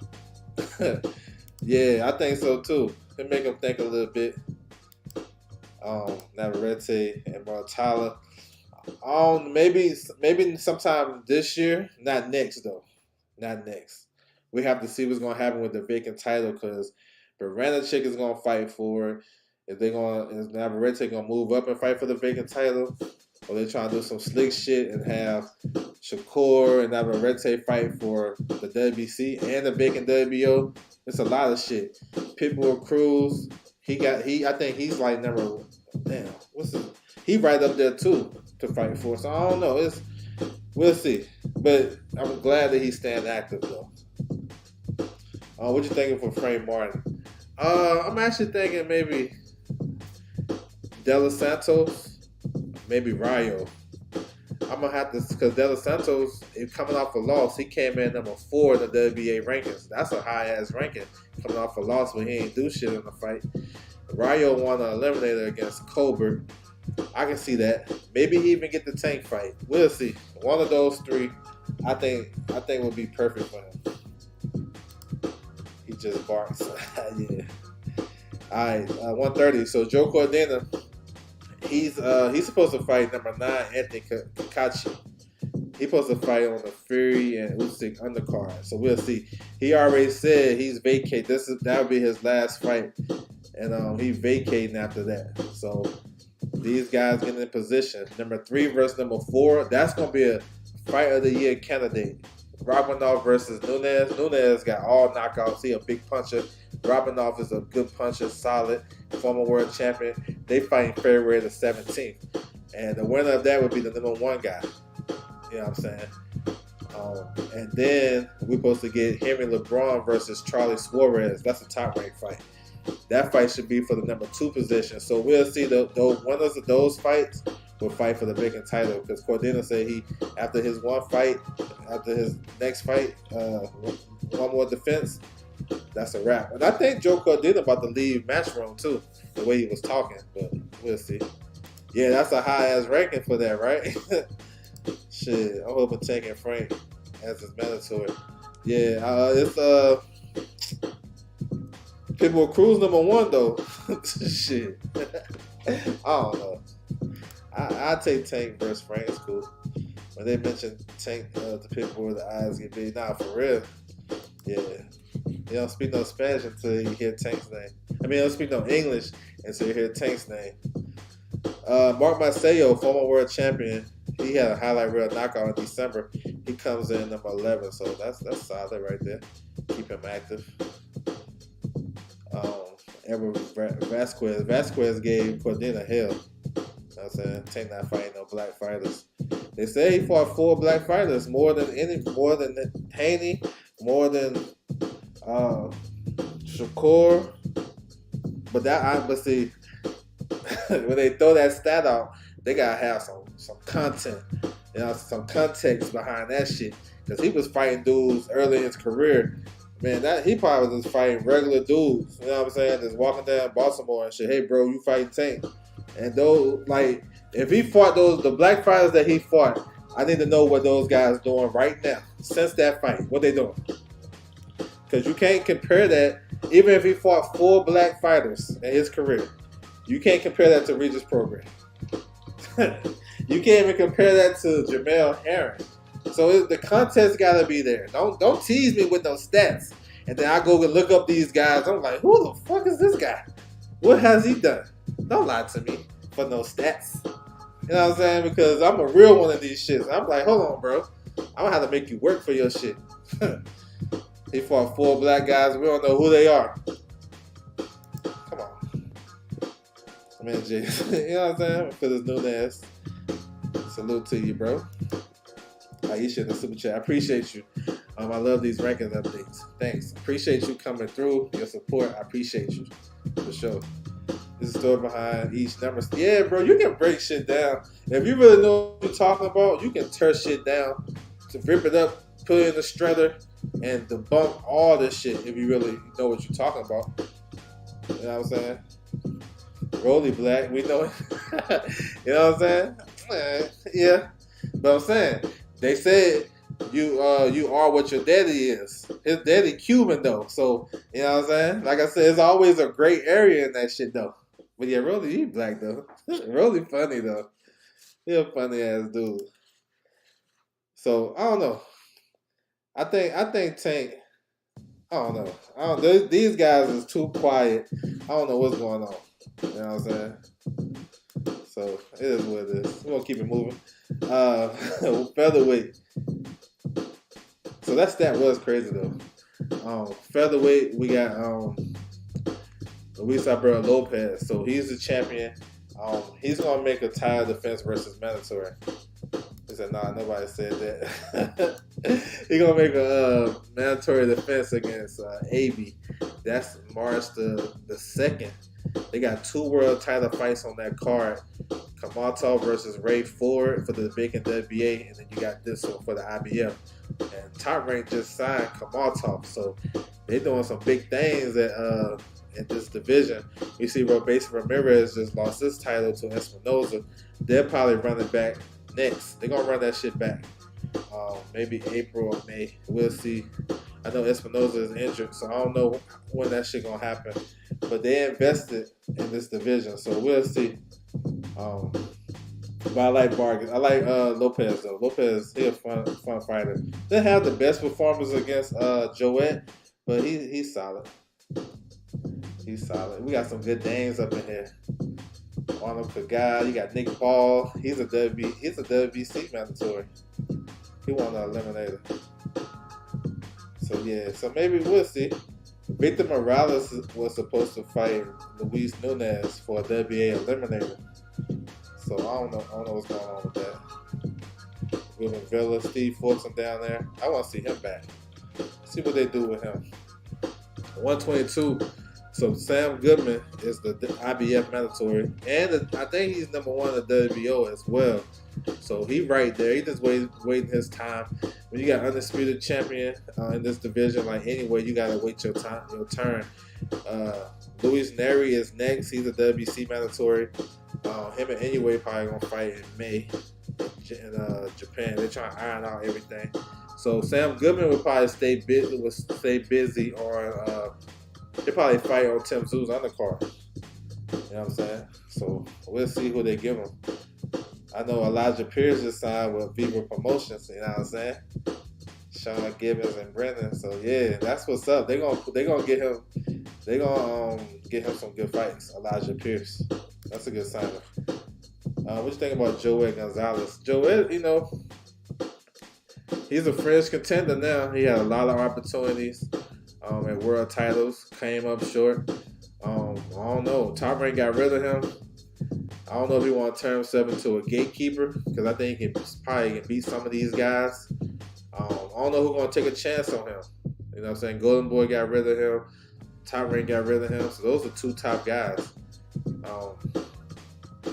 Yeah, I think so too. It make him think a little bit. Navarrete and Mortala. Maybe sometime this year. Not next though. Not next. We have to see what's gonna happen with the vacant title because Ranacek is gonna fight for it. Is Navarrete gonna move up and fight for the vacant title? Or they trying to do some slick shit and have Shakur and Navarrete fight for the WBC and the vacant WBO? It's a lot of shit. Pitbull Cruz, I think he's like number, he right up there too to fight for. So I don't know. We'll see. But I'm glad that he's staying active though. What you thinking for Frank Martin? I'm actually thinking maybe De Los Santos, maybe Rayo. I'm gonna have to, because De Los Santos is coming off a loss. He came in number 4 in the WBA rankings. That's a high ass ranking coming off a loss, but he ain't do shit in the fight. Ryo won an eliminator against Colbert. I can see that. Maybe he even get the Tank fight. We'll see. One of those three, I think would be perfect for him. He just barks. Yeah. All right, 130. So Joe Cordina, he's supposed to fight number 9 Anthony Kakachi. He's supposed to fight on the Fury and Usyk undercard. So we'll see. He already said he's vacating. That'll be his last fight, and he's vacating after that. So these guys getting in position. Number 3 versus number 4. That's gonna be a fight of the year candidate. Robinov versus Nunes. Nunes got all knockouts. He a big puncher. Robinov is a good puncher, solid, former world champion. They fighting February the 17th. And the winner of that would be the number 1 guy. You know what I'm saying? And then we're supposed to get Henry LeBron versus Charlie Suarez. That's a top rank fight. That fight should be for the number 2 position. So we'll see the winners of those fights will fight for the vacant title. Because Cordina said after his next fight, one more defense, that's a wrap. And I think Joe Cordina about to leave Matchroom too, the way he was talking. But we'll see. Yeah, that's a high ass ranking for that, right? Shit, I'm hoping taking Frank as his mandatory. Yeah, it's Pitbull Cruz number 1 though. Shit, I don't know. I take Tank versus Frank. It's cool. When they mention Tank to Pitbull, the eyes get big. Nah, for real. Yeah, you don't speak no Spanish until you hear Tank's name. I mean, you don't speak no English until you hear Tank's name. Mark Marcelo, former world champion. He had a highlight reel knockout in December. He comes in number 11, so that's solid right there. Keep him active. Edward Vasquez gave Cordina hell. You know what I'm saying? Tank not fighting no black fighters. They say he fought 4 black fighters, more than Haney, more than Shakur. But see, when they throw that stat out, they gotta have some content, some context behind that shit. Because he was fighting dudes early in his career. Man, he probably was just fighting regular dudes. You know what I'm saying? Just walking down Baltimore and shit. Hey, bro, you fighting Tank? And those, like, if he fought the black fighters that he fought, I need to know what those guys doing right now since that fight. What they doing? Because you can't compare that. Even if he fought 4 black fighters in his career, you can't compare that to Regis Program. You can't even compare that to Jamel Herring. So the contest gotta be there. Don't tease me with those stats. And then I go look up these guys. I'm like, who the fuck is this guy? What has he done? Don't lie to me for no stats. You know what I'm saying? Because I'm a real one of these shits. I'm like, hold on, bro. I'm gonna have to make you work for your shit. He fought 4 black guys. We don't know who they are. Come on. Man, Jay. You know what I'm saying? For this new ass. Salute to you, bro. Aisha in the super chat. I appreciate you. I love these rankings updates. Thanks. Appreciate you coming through. Your support. I appreciate you. For sure. There's a story behind each number. Yeah, bro, you can break shit down. If you really know what you're talking about, you can tear shit down, to rip it up, put it in the shredder, and debunk all this shit if you really know what you're talking about. You know what I'm saying? Rolly Black, we know it. You know what I'm saying? Yeah. But I'm saying, they said you are what your daddy is. His daddy Cuban though. So, you know what I'm saying? Like I said, it's always a gray area in that shit though. But yeah, Rolly, he black though. Rolly funny though. He a funny ass dude. So I don't know. I think Tank. I don't know. These guys is too quiet. I don't know what's going on. You know what I'm saying? So it is what it is. We're gonna keep it moving. Featherweight. So that was crazy though. Featherweight, we got Luis Alberto Lopez. So he's the champion. He's gonna make a title defense versus mandatory. He said, nah, nobody said that. He's gonna make a mandatory defense against AB. That's March the 2nd. They got 2 world title fights on that card. Kamatov versus Ray Ford for the big and WBA, and then you got this one for the IBF. And Top Rank just signed Kamatov, so they're doing some big things at in this division. We see Robeson Ramirez just lost his title to Espinoza. They're probably running back next. They're gonna run that shit back. Maybe April or May. We'll see. I know Espinoza is injured, so I don't know when that shit gonna happen. But they invested in this division, so we'll see. But I like Vargas. I like Lopez though. Lopez, he a fun fighter. Didn't have the best performance against Joet, but he's solid. He's solid. We got some good names up in here. Arnold Kagai, you got Nick Ball. He's a WBC mandatory. He won the eliminator. So yeah, so maybe we'll see. Victor Morales was supposed to fight Luis Nunes for a WBA eliminator. So I don't know what's going on with that. William Villa, Steve Fortson down there. I want to see him back. See what they do with him. 122. So Sam Goodman is the IBF mandatory, and I think he's number 1 in the WBO as well. So he right there. He just waiting his time. When you got undisputed champion in this division, like anyway, you gotta wait your turn. Luis Neri is next. He's a WBC mandatory. Him and Anyway probably gonna fight in May in Japan. They're trying to iron out everything. So Sam Goodman would probably stay busy on. They probably fight on Tim Tszú's undercard. You know what I'm saying? So we'll see who they give him. I know Elijah Pierce just signed with Viva Promotions. You know what I'm saying? Sean Gibbons and Brendan. So yeah, that's what's up. They gonna get him. They gonna get him some good fights. Elijah Pierce. That's a good sign. What you think about Joel Gonzalez? Joel, you know, he's a fringe contender now. He had a lot of opportunities at world titles. Came up short. I don't know. Top Rank got rid of him. I don't know if he want to turn himself into a gatekeeper because I think he probably can beat some of these guys. I don't know who's going to take a chance on him. You know what I'm saying? Golden Boy got rid of him. Top Rank got rid of him. So those are 2 top guys.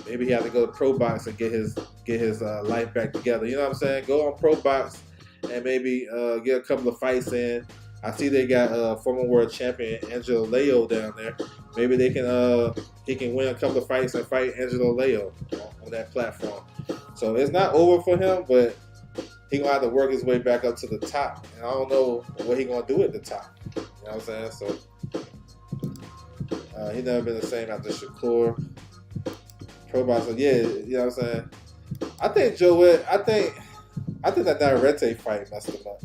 Maybe he had to go to Pro Box and get his life back together. You know what I'm saying? Go on Pro Box and maybe get a couple of fights in. I see they got former world champion Angelo Leo down there. Maybe they can he can win a couple of fights and fight Angelo Leo on that platform. So it's not over for him, but he gonna have to work his way back up to the top. And I don't know what he gonna do at the top. You know what I'm saying? So he never been the same after Shakur. Pro Box, so yeah, you know what I'm saying? I think Joel, I think that Navarrete fight messed him up.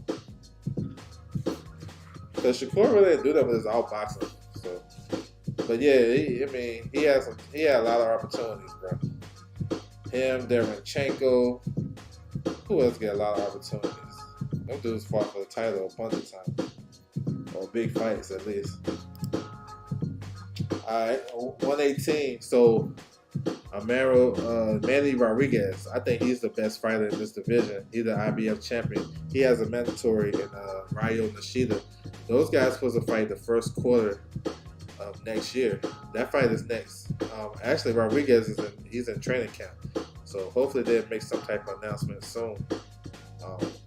Because Shakur really didn't do that with his outboxing. So, but yeah, he had a lot of opportunities, bro. Him, Derenchenko, who else get a lot of opportunities? Them dudes fought for the title a bunch of times, or big fights at least. All right, 118. So Manny Rodriguez, I think he's the best fighter in this division. He's the IBF champion. He has a mandatory in Ryo Nishida. Those guys supposed to fight the first quarter of next year. That fight is next. Actually, Rodriguez he's in training camp, so hopefully they'll make some type of announcement soon.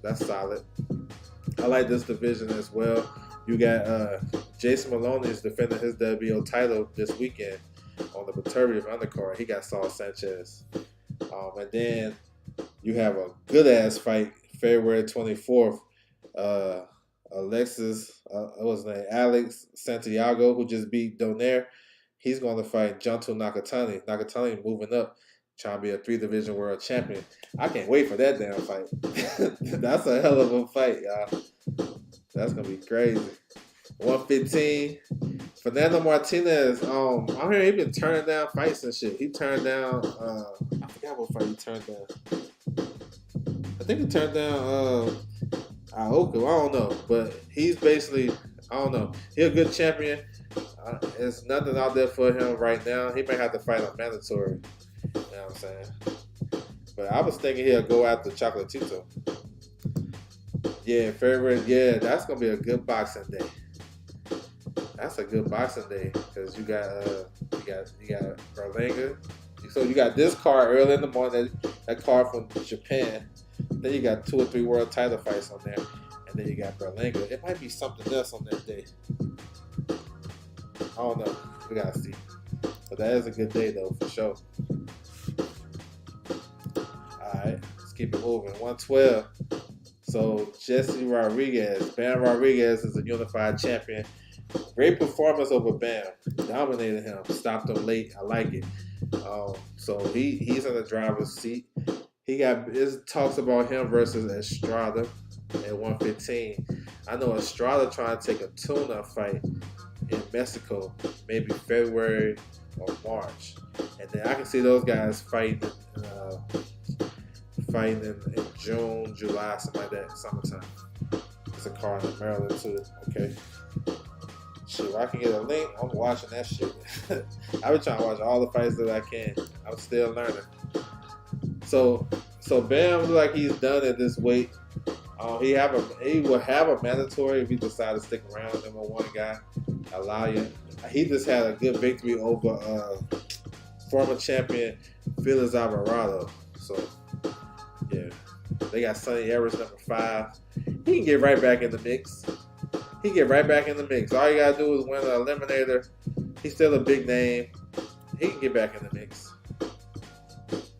That's solid. I like this division as well. You got Jason Maloney is defending his WBO title this weekend on the Baturian undercard. He got Saul Sanchez. And then you have a good-ass fight February 24th. Alex Santiago, who just beat Donaire, he's going to fight Junto Nakatani. Nakatani moving up, trying to be a 3-division world champion. I can't wait for that damn fight. That's a hell of a fight, y'all. That's going to be crazy. 115. Fernando Martinez, I'm hearing he been turning down fights and shit. He turned down, I forgot what fight he turned down. I think he turned down Aoka. I don't know. But he's basically, I don't know. He's a good champion. There's nothing out there for him right now. He may have to fight on mandatory. You know what I'm saying? But I was thinking he'll go after Chocolatito. Yeah, favorite. Yeah, that's going to be a good boxing day. That's a good boxing day because you got Berlanga. So you got this card early in the morning, that card from Japan. Then you got 2 or 3 world title fights on there, and then you got Berlanga. It might be something else on that day. I don't know. We gotta see. But that is a good day though, for sure. Alright, let's keep it moving. 112. So Jesse Rodriguez. Bam Rodriguez is a unified champion. Great performance over Bam. Dominated him. Stopped him late. I like it. So he's in the driver's seat. He got this talks about him versus Estrada at 115. I know Estrada trying to take a tune-up fight in Mexico, maybe February or March, and then I can see those guys fighting in June, July, something like that, summertime. It's a card in Maryland too. Okay. Shit, if I can get a link, I'm watching that shit. I've been trying to watch all the fights that I can. I'm still learning. So Bam looks like he's done at this weight. He will have a mandatory if he decides to stick around. Number one guy, Alaya. He just had a good victory over former champion Felix Alvarado. So yeah, they got Sonny Evers number 5. He can get right back in the mix. All you gotta do is win an eliminator. He's still a big name. He can get back in the mix.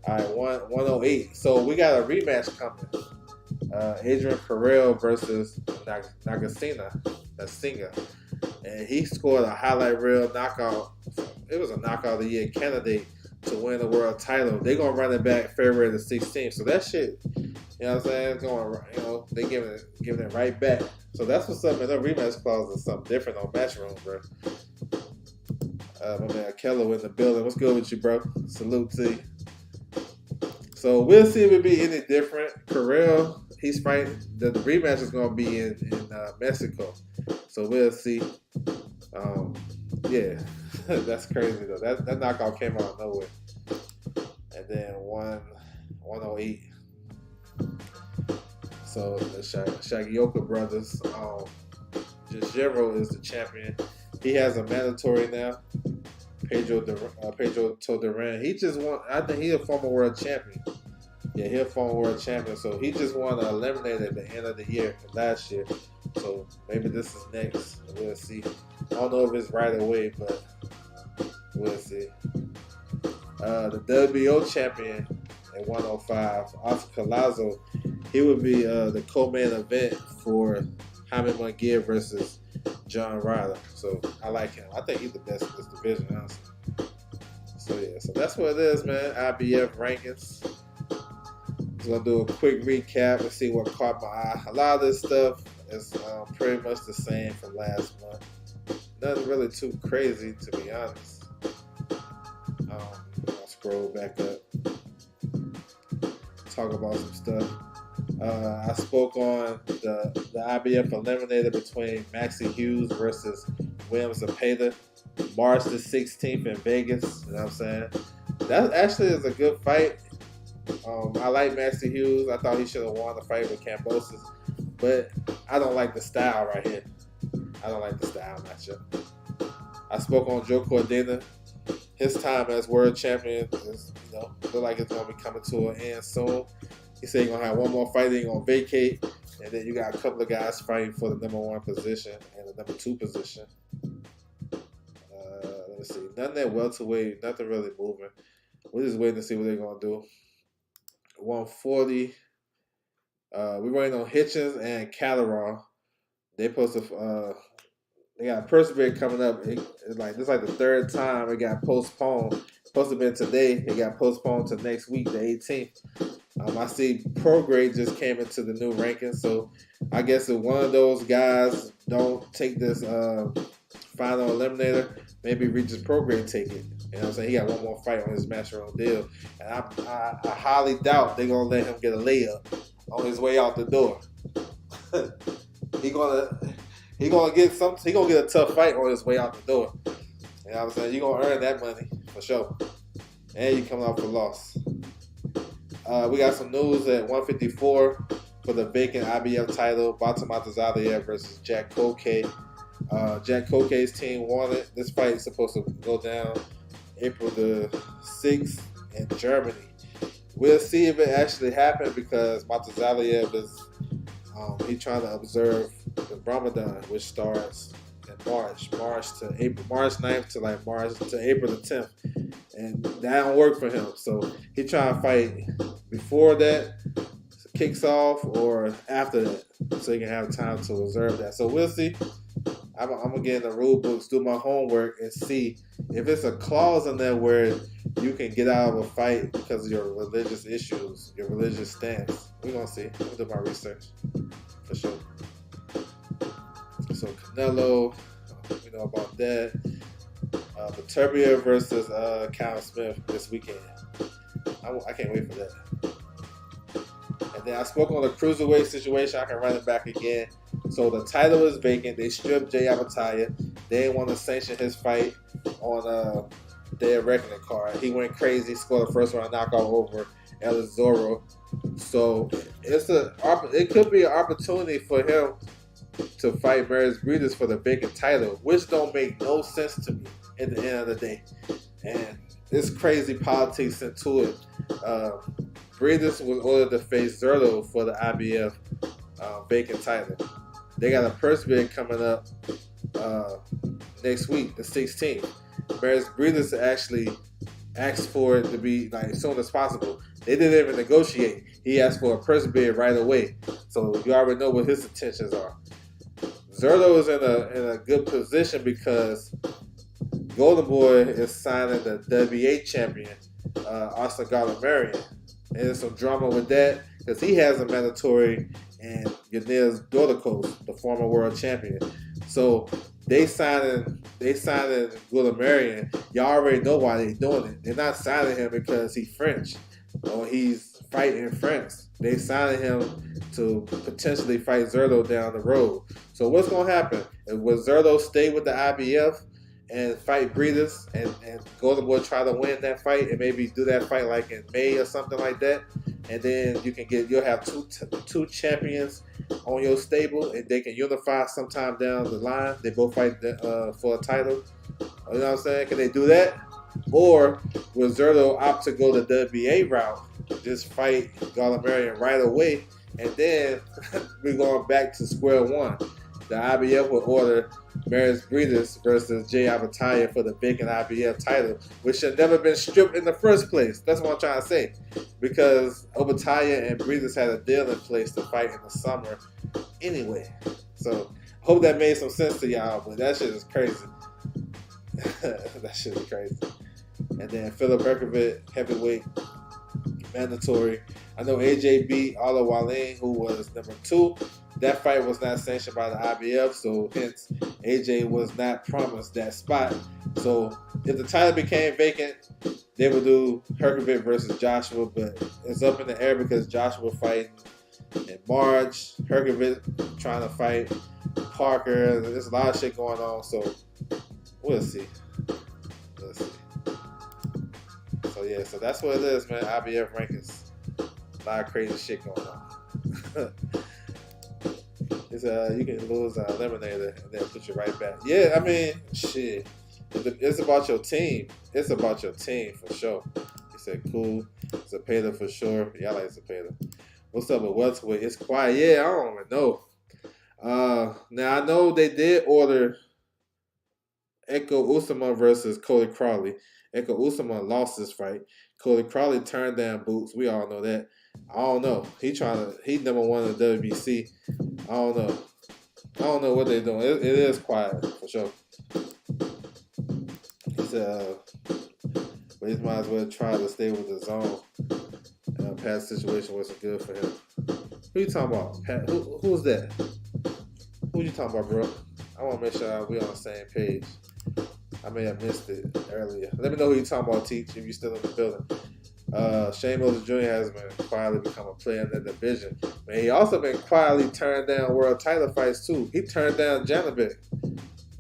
All right, 108. So we got a rematch coming. Adrian Carrell versus Nagasinger. And he scored a highlight reel knockout. It was a knockout of the year candidate to win the world title. They're going to run it back February the 16th. So that shit, you know what I'm saying? They giving it right back. So that's what's up, man. The rematch clause is something different on Matchroom, bro. My man Kello in the building. What's good with you, bro? Salute to you. So we'll see if it be any different. Carrell, he's fighting. The rematch is going to be in Mexico. So we'll see. Yeah, that's crazy though. That knockout came out of nowhere. And then 108. So the Shagioka brothers. Jajiro is the champion. He has a mandatory now. Pedro Todoran. He just won. I think he's a former world champion. Yeah, he's a former world champion. So he just won an eliminator at the end of the year, last year. So maybe this is next. We'll see. I don't know if it's right away, but we'll see. The WBO champion at 105, Oscar Collazo. He would be the co-main event for Jaime Munguia versus John Ryder. So I like him. I think he's the best in this division, honestly. So yeah, so that's what it is, man. IBF rankings. Just gonna do a quick recap and see what caught my eye. A lot of this stuff is pretty much the same from last month. Nothing really too crazy, to be honest. I'll scroll back up. Talk about some stuff. I spoke on the IBF eliminator between Maxie Hughes versus William Zepeda, March the 16th in Vegas. You know what I'm saying? That actually is a good fight. I like Maxie Hughes. I thought he should have won the fight with Kambosos, but I don't like the style right here. I don't like the style matchup. I spoke on Joe Cordina. His time as world champion is, look like it's going to be coming to an end soon. He said he's going to have one more fight, he's going to vacate, and then you got a couple of guys fighting for the number 1 position and the number 2 position. Let me see. Nothing at welterweight, nothing really moving. We're just waiting to see what they're going to do. 140. We're waiting on Hitchens and Catterall. They supposed to. They got Perseverance coming up. This is like the 3rd time it got postponed. Supposed to have been today. It got postponed to next week, the 18th. I see Prograde just came into the new rankings, so I guess if one of those guys don't take this final eliminator, maybe Regis Prograde take it. You know what I'm saying? He got one more fight on his Matchroom deal, and I highly doubt they're gonna let him get a layup on his way out the door. He gonna get a tough fight on his way out the door. You know what I'm saying? You're gonna earn that money for sure. And you coming off a loss. We got some news at 154 for the vacant IBF title, Batum Matazalia versus Jack Koke. Jack Koke's team won it. This fight is supposed to go down April the 6th in Germany. We'll see if it actually happened because Matazalia is he's trying to observe the Ramadan, which starts in March to April, March 9th to like March to April the 10th, and that don't work for him. So he trying to fight before that kicks off or after that, so he can have time to observe that. So we'll see. I'm gonna get in the rule books, do my homework, and see if it's a clause in there where you can get out of a fight because of your religious issues, your religious stance. We're gonna see. I'm gonna do my research for sure. So Canelo, we know about that. Viterbia versus Callum Smith this weekend. I can't wait for that. And then I spoke on the cruiserweight situation. I can run it back again. So the title is vacant. They stripped Jay Abataya. They didn't want to sanction his fight on their reckoning card. He went crazy, scored a first round knockout over Ellis Zorro. So it could be an opportunity for him to fight Marius Breeders for the vacant title, which don't make no sense to me at the end of the day. And there's crazy politics into it. Breeders was ordered to face Zerto for the IBF vacant title. They got a purse bid coming up next week, the 16th. Marius Breeders actually asked for it to be like as soon as possible. They didn't even negotiate. He asked for a purse bid right away. So you already know what his intentions are. Zerto is in a good position because Golden Boy is signing the WA champion, Austin Galamarian. And there's some drama with that because he has a mandatory and Yanez Dorticos, the former world champion. So they signing Galamarian. Y'all already know why they're doing it. They're not signing him because he's French or he's fighting in France. They signing him to potentially fight Zerto down the road. So what's going to happen? Will Zerto stay with the IBF and fight Breeders and Golden Boy try to win that fight and maybe do that fight like in May or something like that? And then you'll have two champions on your stable and they can unify sometime down the line. They both fight for a title. You know what I'm saying? Can they do that? Or will Zerto opt to go the WBA route, just fight Galamarian right away, and then we're going back to square one. The IBF will order Marius Breeders versus Jay Abataya for the vacant IBF title, which should never been stripped in the first place. That's what I'm trying to say. Because Abataya and Breeders had a deal in place to fight in the summer anyway. So I hope that made some sense to y'all, but that shit is crazy. That shit is crazy. And then Philip Berkovich, heavyweight, mandatory. I know AJ beat Ala Wallin, who was number 2. That fight was not sanctioned by the IBF, so hence AJ was not promised that spot. So if the title became vacant, they would do Herkovich versus Joshua, but it's up in the air because Joshua fighting in March. Herkovich trying to fight Parker. There's a lot of shit going on, so we'll see. So yeah, so that's what it is, man. IBF rankings. A lot of crazy shit going on. You can lose an eliminator and then put you right back. Yeah, I mean, shit. It's about your team. It's about your team for sure. He said, cool. Zepeda for sure. Yeah, I like Zepeda. What's up with welterweight? It's quiet. Yeah, I don't even know. Now, I know they did order Echo Usman versus Cody Crowley. Echo Usman lost this fight. Cody Crowley turned down Boots. We all know that. I don't know. He's number 1 in the WBC. I don't know what they're doing. It is quiet for sure. He said, but he might as well try to stay with the zone. Past situation wasn't good for him. Who you talking about? Pat, who's that? Who you talking about, bro? I want to make sure we're on the same page. I may have missed it earlier. Let me know who you talking about, Teach, if you're still in the building. Shane Moses Jr. has been quietly become a player in that division. Man, he also been quietly turned down world title fights too. He turned down Janabek.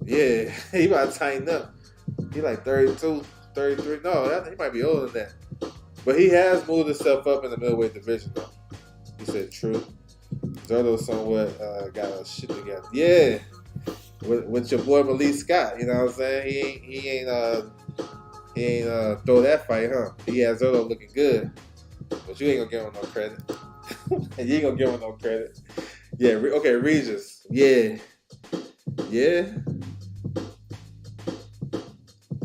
Yeah, he about to tighten up. He like 32, 33. No, he might be older than that. But he has moved himself up in the middleweight division though. He said true. Zerto somewhat got a shit together. Yeah. With your boy Malik Scott, you know what I'm saying? He ain't throw that fight, huh? He has Zerto looking good, but you ain't gonna give him no credit. You ain't gonna give him no credit. Yeah, okay, Regis. Yeah.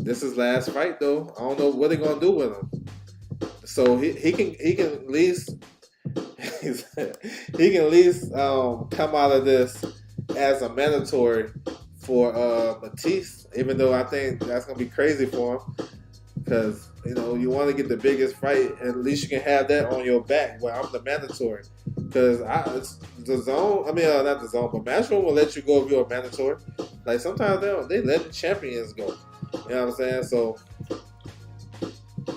This is last fight though. I don't know what they're gonna do with him. So he can at least he can at least come out of this as a mandatory for Matisse. Even though I think that's gonna be crazy for him because you want to get the biggest fight, and at least you can have that on your back. Where I'm the mandatory because the zone. I mean, not the zone, but Matchroom will let you go if you're a mandatory. Like sometimes they let the champions go. You know what I'm saying? So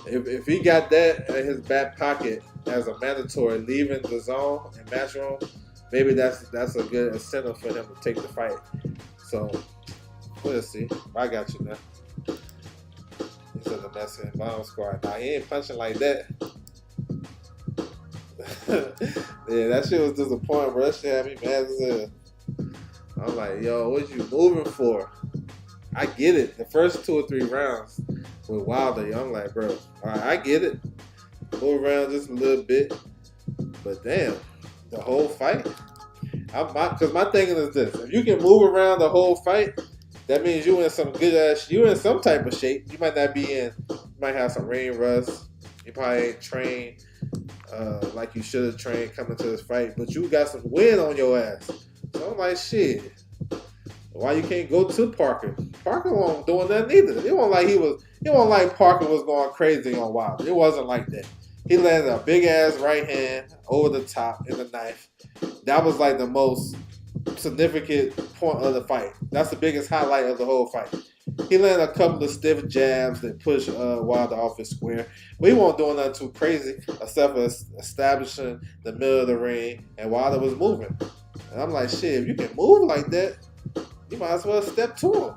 if he got that in his back pocket as a mandatory, leaving the zone and Matchroom, maybe that's a good incentive for him to take the fight. So we'll see. I got you now. He said the Mexican bomb squad. Nah, he ain't punching like that. Yeah, that shit was disappointing, bro. That shit had me mad as hell. I'm like, yo, what you moving for? I get it. The first 2 or 3 rounds with Wilder, I'm like, bro, all right, I get it. Move around just a little bit. But damn, the whole fight? Because my thinking is this. If you can move around the whole fight, that means you in some good ass, you in some type of shape. You might not be you might have some rain rust. You probably ain't trained like you should have trained coming to this fight. But you got some wind on your ass. So I'm like, shit. Why you can't go to Parker? Parker wasn't doing that neither. It wasn't like Parker was going crazy on Wilder. It wasn't like that. He landed a big ass right hand over the top in the knife. That was like the most significant point of the fight. That's the biggest highlight of the whole fight. He landed a couple of stiff jabs that pushed Wilder off his square. But he wasn't doing nothing too crazy except for establishing the middle of the ring, and Wilder was moving. And I'm like, shit, if you can move like that, you might as well step to him.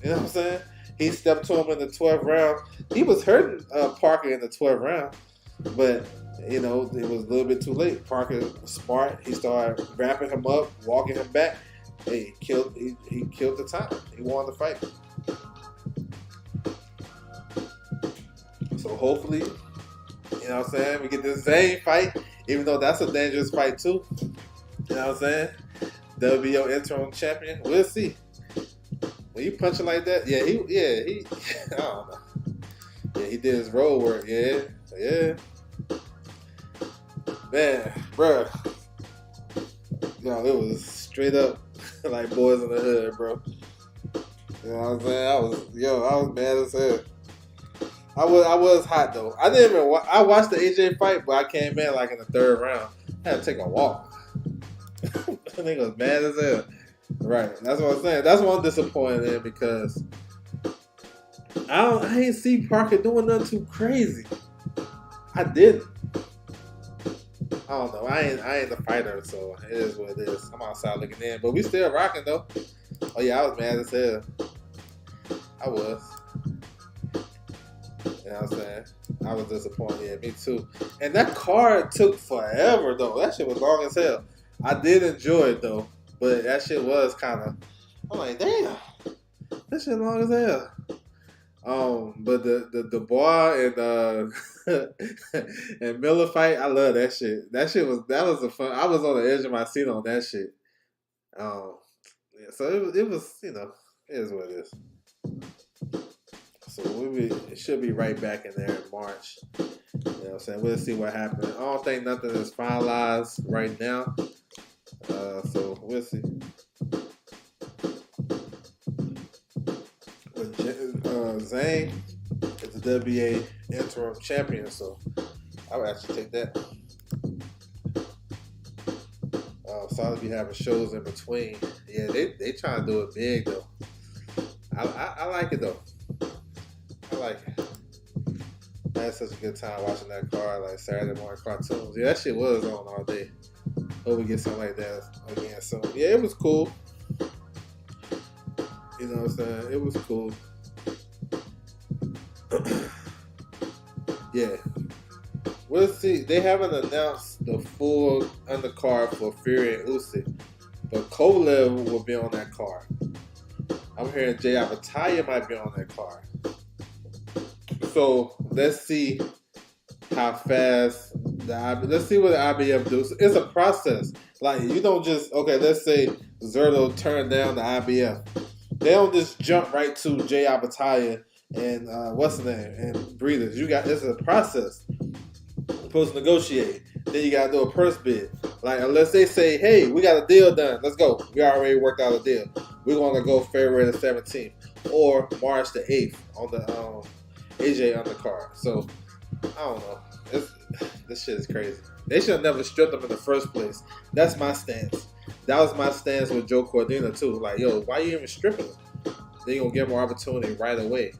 You know what I'm saying? He stepped to him in the 12th round. He was hurting Parker in the 12th round, but it was a little bit too late. Parker was smart. He started wrapping him up, walking him back. Hey, he killed the time. He won the fight. So hopefully, you know what I'm saying, we get this Zayn fight, even though that's a dangerous fight too. You know what I'm saying? That'll be your interim champion. We'll see. When you punching like that, he I don't know. Yeah, he did his road work. Yeah. Man, bruh. It was straight up like Boys in the Hood, bro. You know what I'm saying? I was mad as hell. I was hot though. I didn't even. I watched the AJ fight, but I came in like in the 3rd round. I had to take a walk. I think I was mad as hell. Right. That's what I'm saying. That's what I'm disappointed in because I ain't see Parker doing nothing too crazy. I didn't. I don't know. I ain't the fighter, so it is what it is. I'm outside looking in, but we still rocking though. Oh yeah, I was mad as hell. I was. You know what I'm saying? I was disappointed. Yeah, me too. And that card took forever though. That shit was long as hell. I did enjoy it though, but that shit was kind of. I'm like, damn, that shit long as hell. But the Dubois and and Miller fight, I love that shit. That was a fun. I was on the edge of my seat on that shit. Yeah, so it was it is what it is. So it should be right back in there in March. You know what I'm saying? We'll see what happens. I don't think nothing is finalized right now. So we'll see. But Zayn is the WBA interim champion, so I would actually take that. Solid be having shows in between. Yeah, they trying to do it big though. I like it though. I like it. I had such a good time watching that card, like Saturday morning cartoons. Yeah, that shit was on all day. Hope we get something like that again soon. Yeah, it was cool. You know what I'm saying? It was cool. Yeah. We'll see. They haven't announced the full undercard for Fury and Usyk, but Kovalev will be on that card. I'm hearing Jay Avataya might be on that card. So let's see how fast let's see what the IBF do. It's a process. Like you don't just let's say Zerto turned down the IBF. They don't just jump right to Jay Abataya and what's the name and breathers. You got this is a process. You're supposed to negotiate. Then you gotta do a purse bid. Like unless they say, "Hey, we got a deal done. Let's go. We already worked out a deal. We're gonna go February the 17th or March the 8th on the AJ undercard." So I don't know. This shit is crazy. They should have never stripped him in the first place. That's my stance. That was my stance with Joe Cordina too. Like, yo, why you even stripping him? Then you gonna give him more opportunity right away.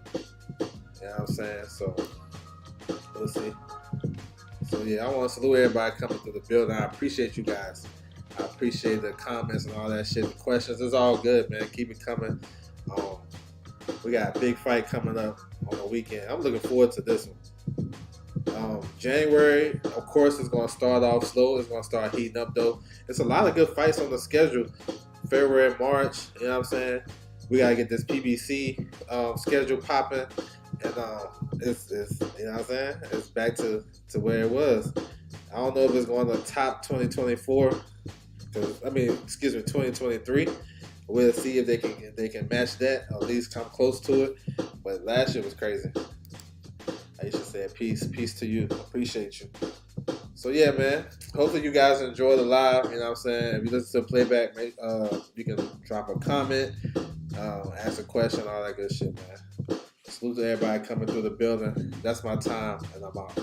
You know what I'm saying? So we'll see. So yeah, I want to salute everybody coming through the building. I appreciate you guys. I appreciate the comments and all that shit. The questions, it's all good, man. Keep it coming. We got a big fight coming up on the weekend. I'm looking forward to this one. January, of course, is going to start off slow. It's going to start heating up, though. It's a lot of good fights on the schedule. February, March, you know what I'm saying? We got to get this PBC schedule popping. And it's you know what I'm saying? It's back to where it was. I don't know if it's going to top 2024. 2023. We'll see if they can match that, or at least come close to it. But last year was crazy. I should say peace to you. Appreciate you. So yeah, man. Hopefully you guys enjoy the live. You know what I'm saying? If you listen to playback, you can drop a comment, ask a question, all that good shit, man. Salute to everybody coming through the building. That's my time, and I'm out.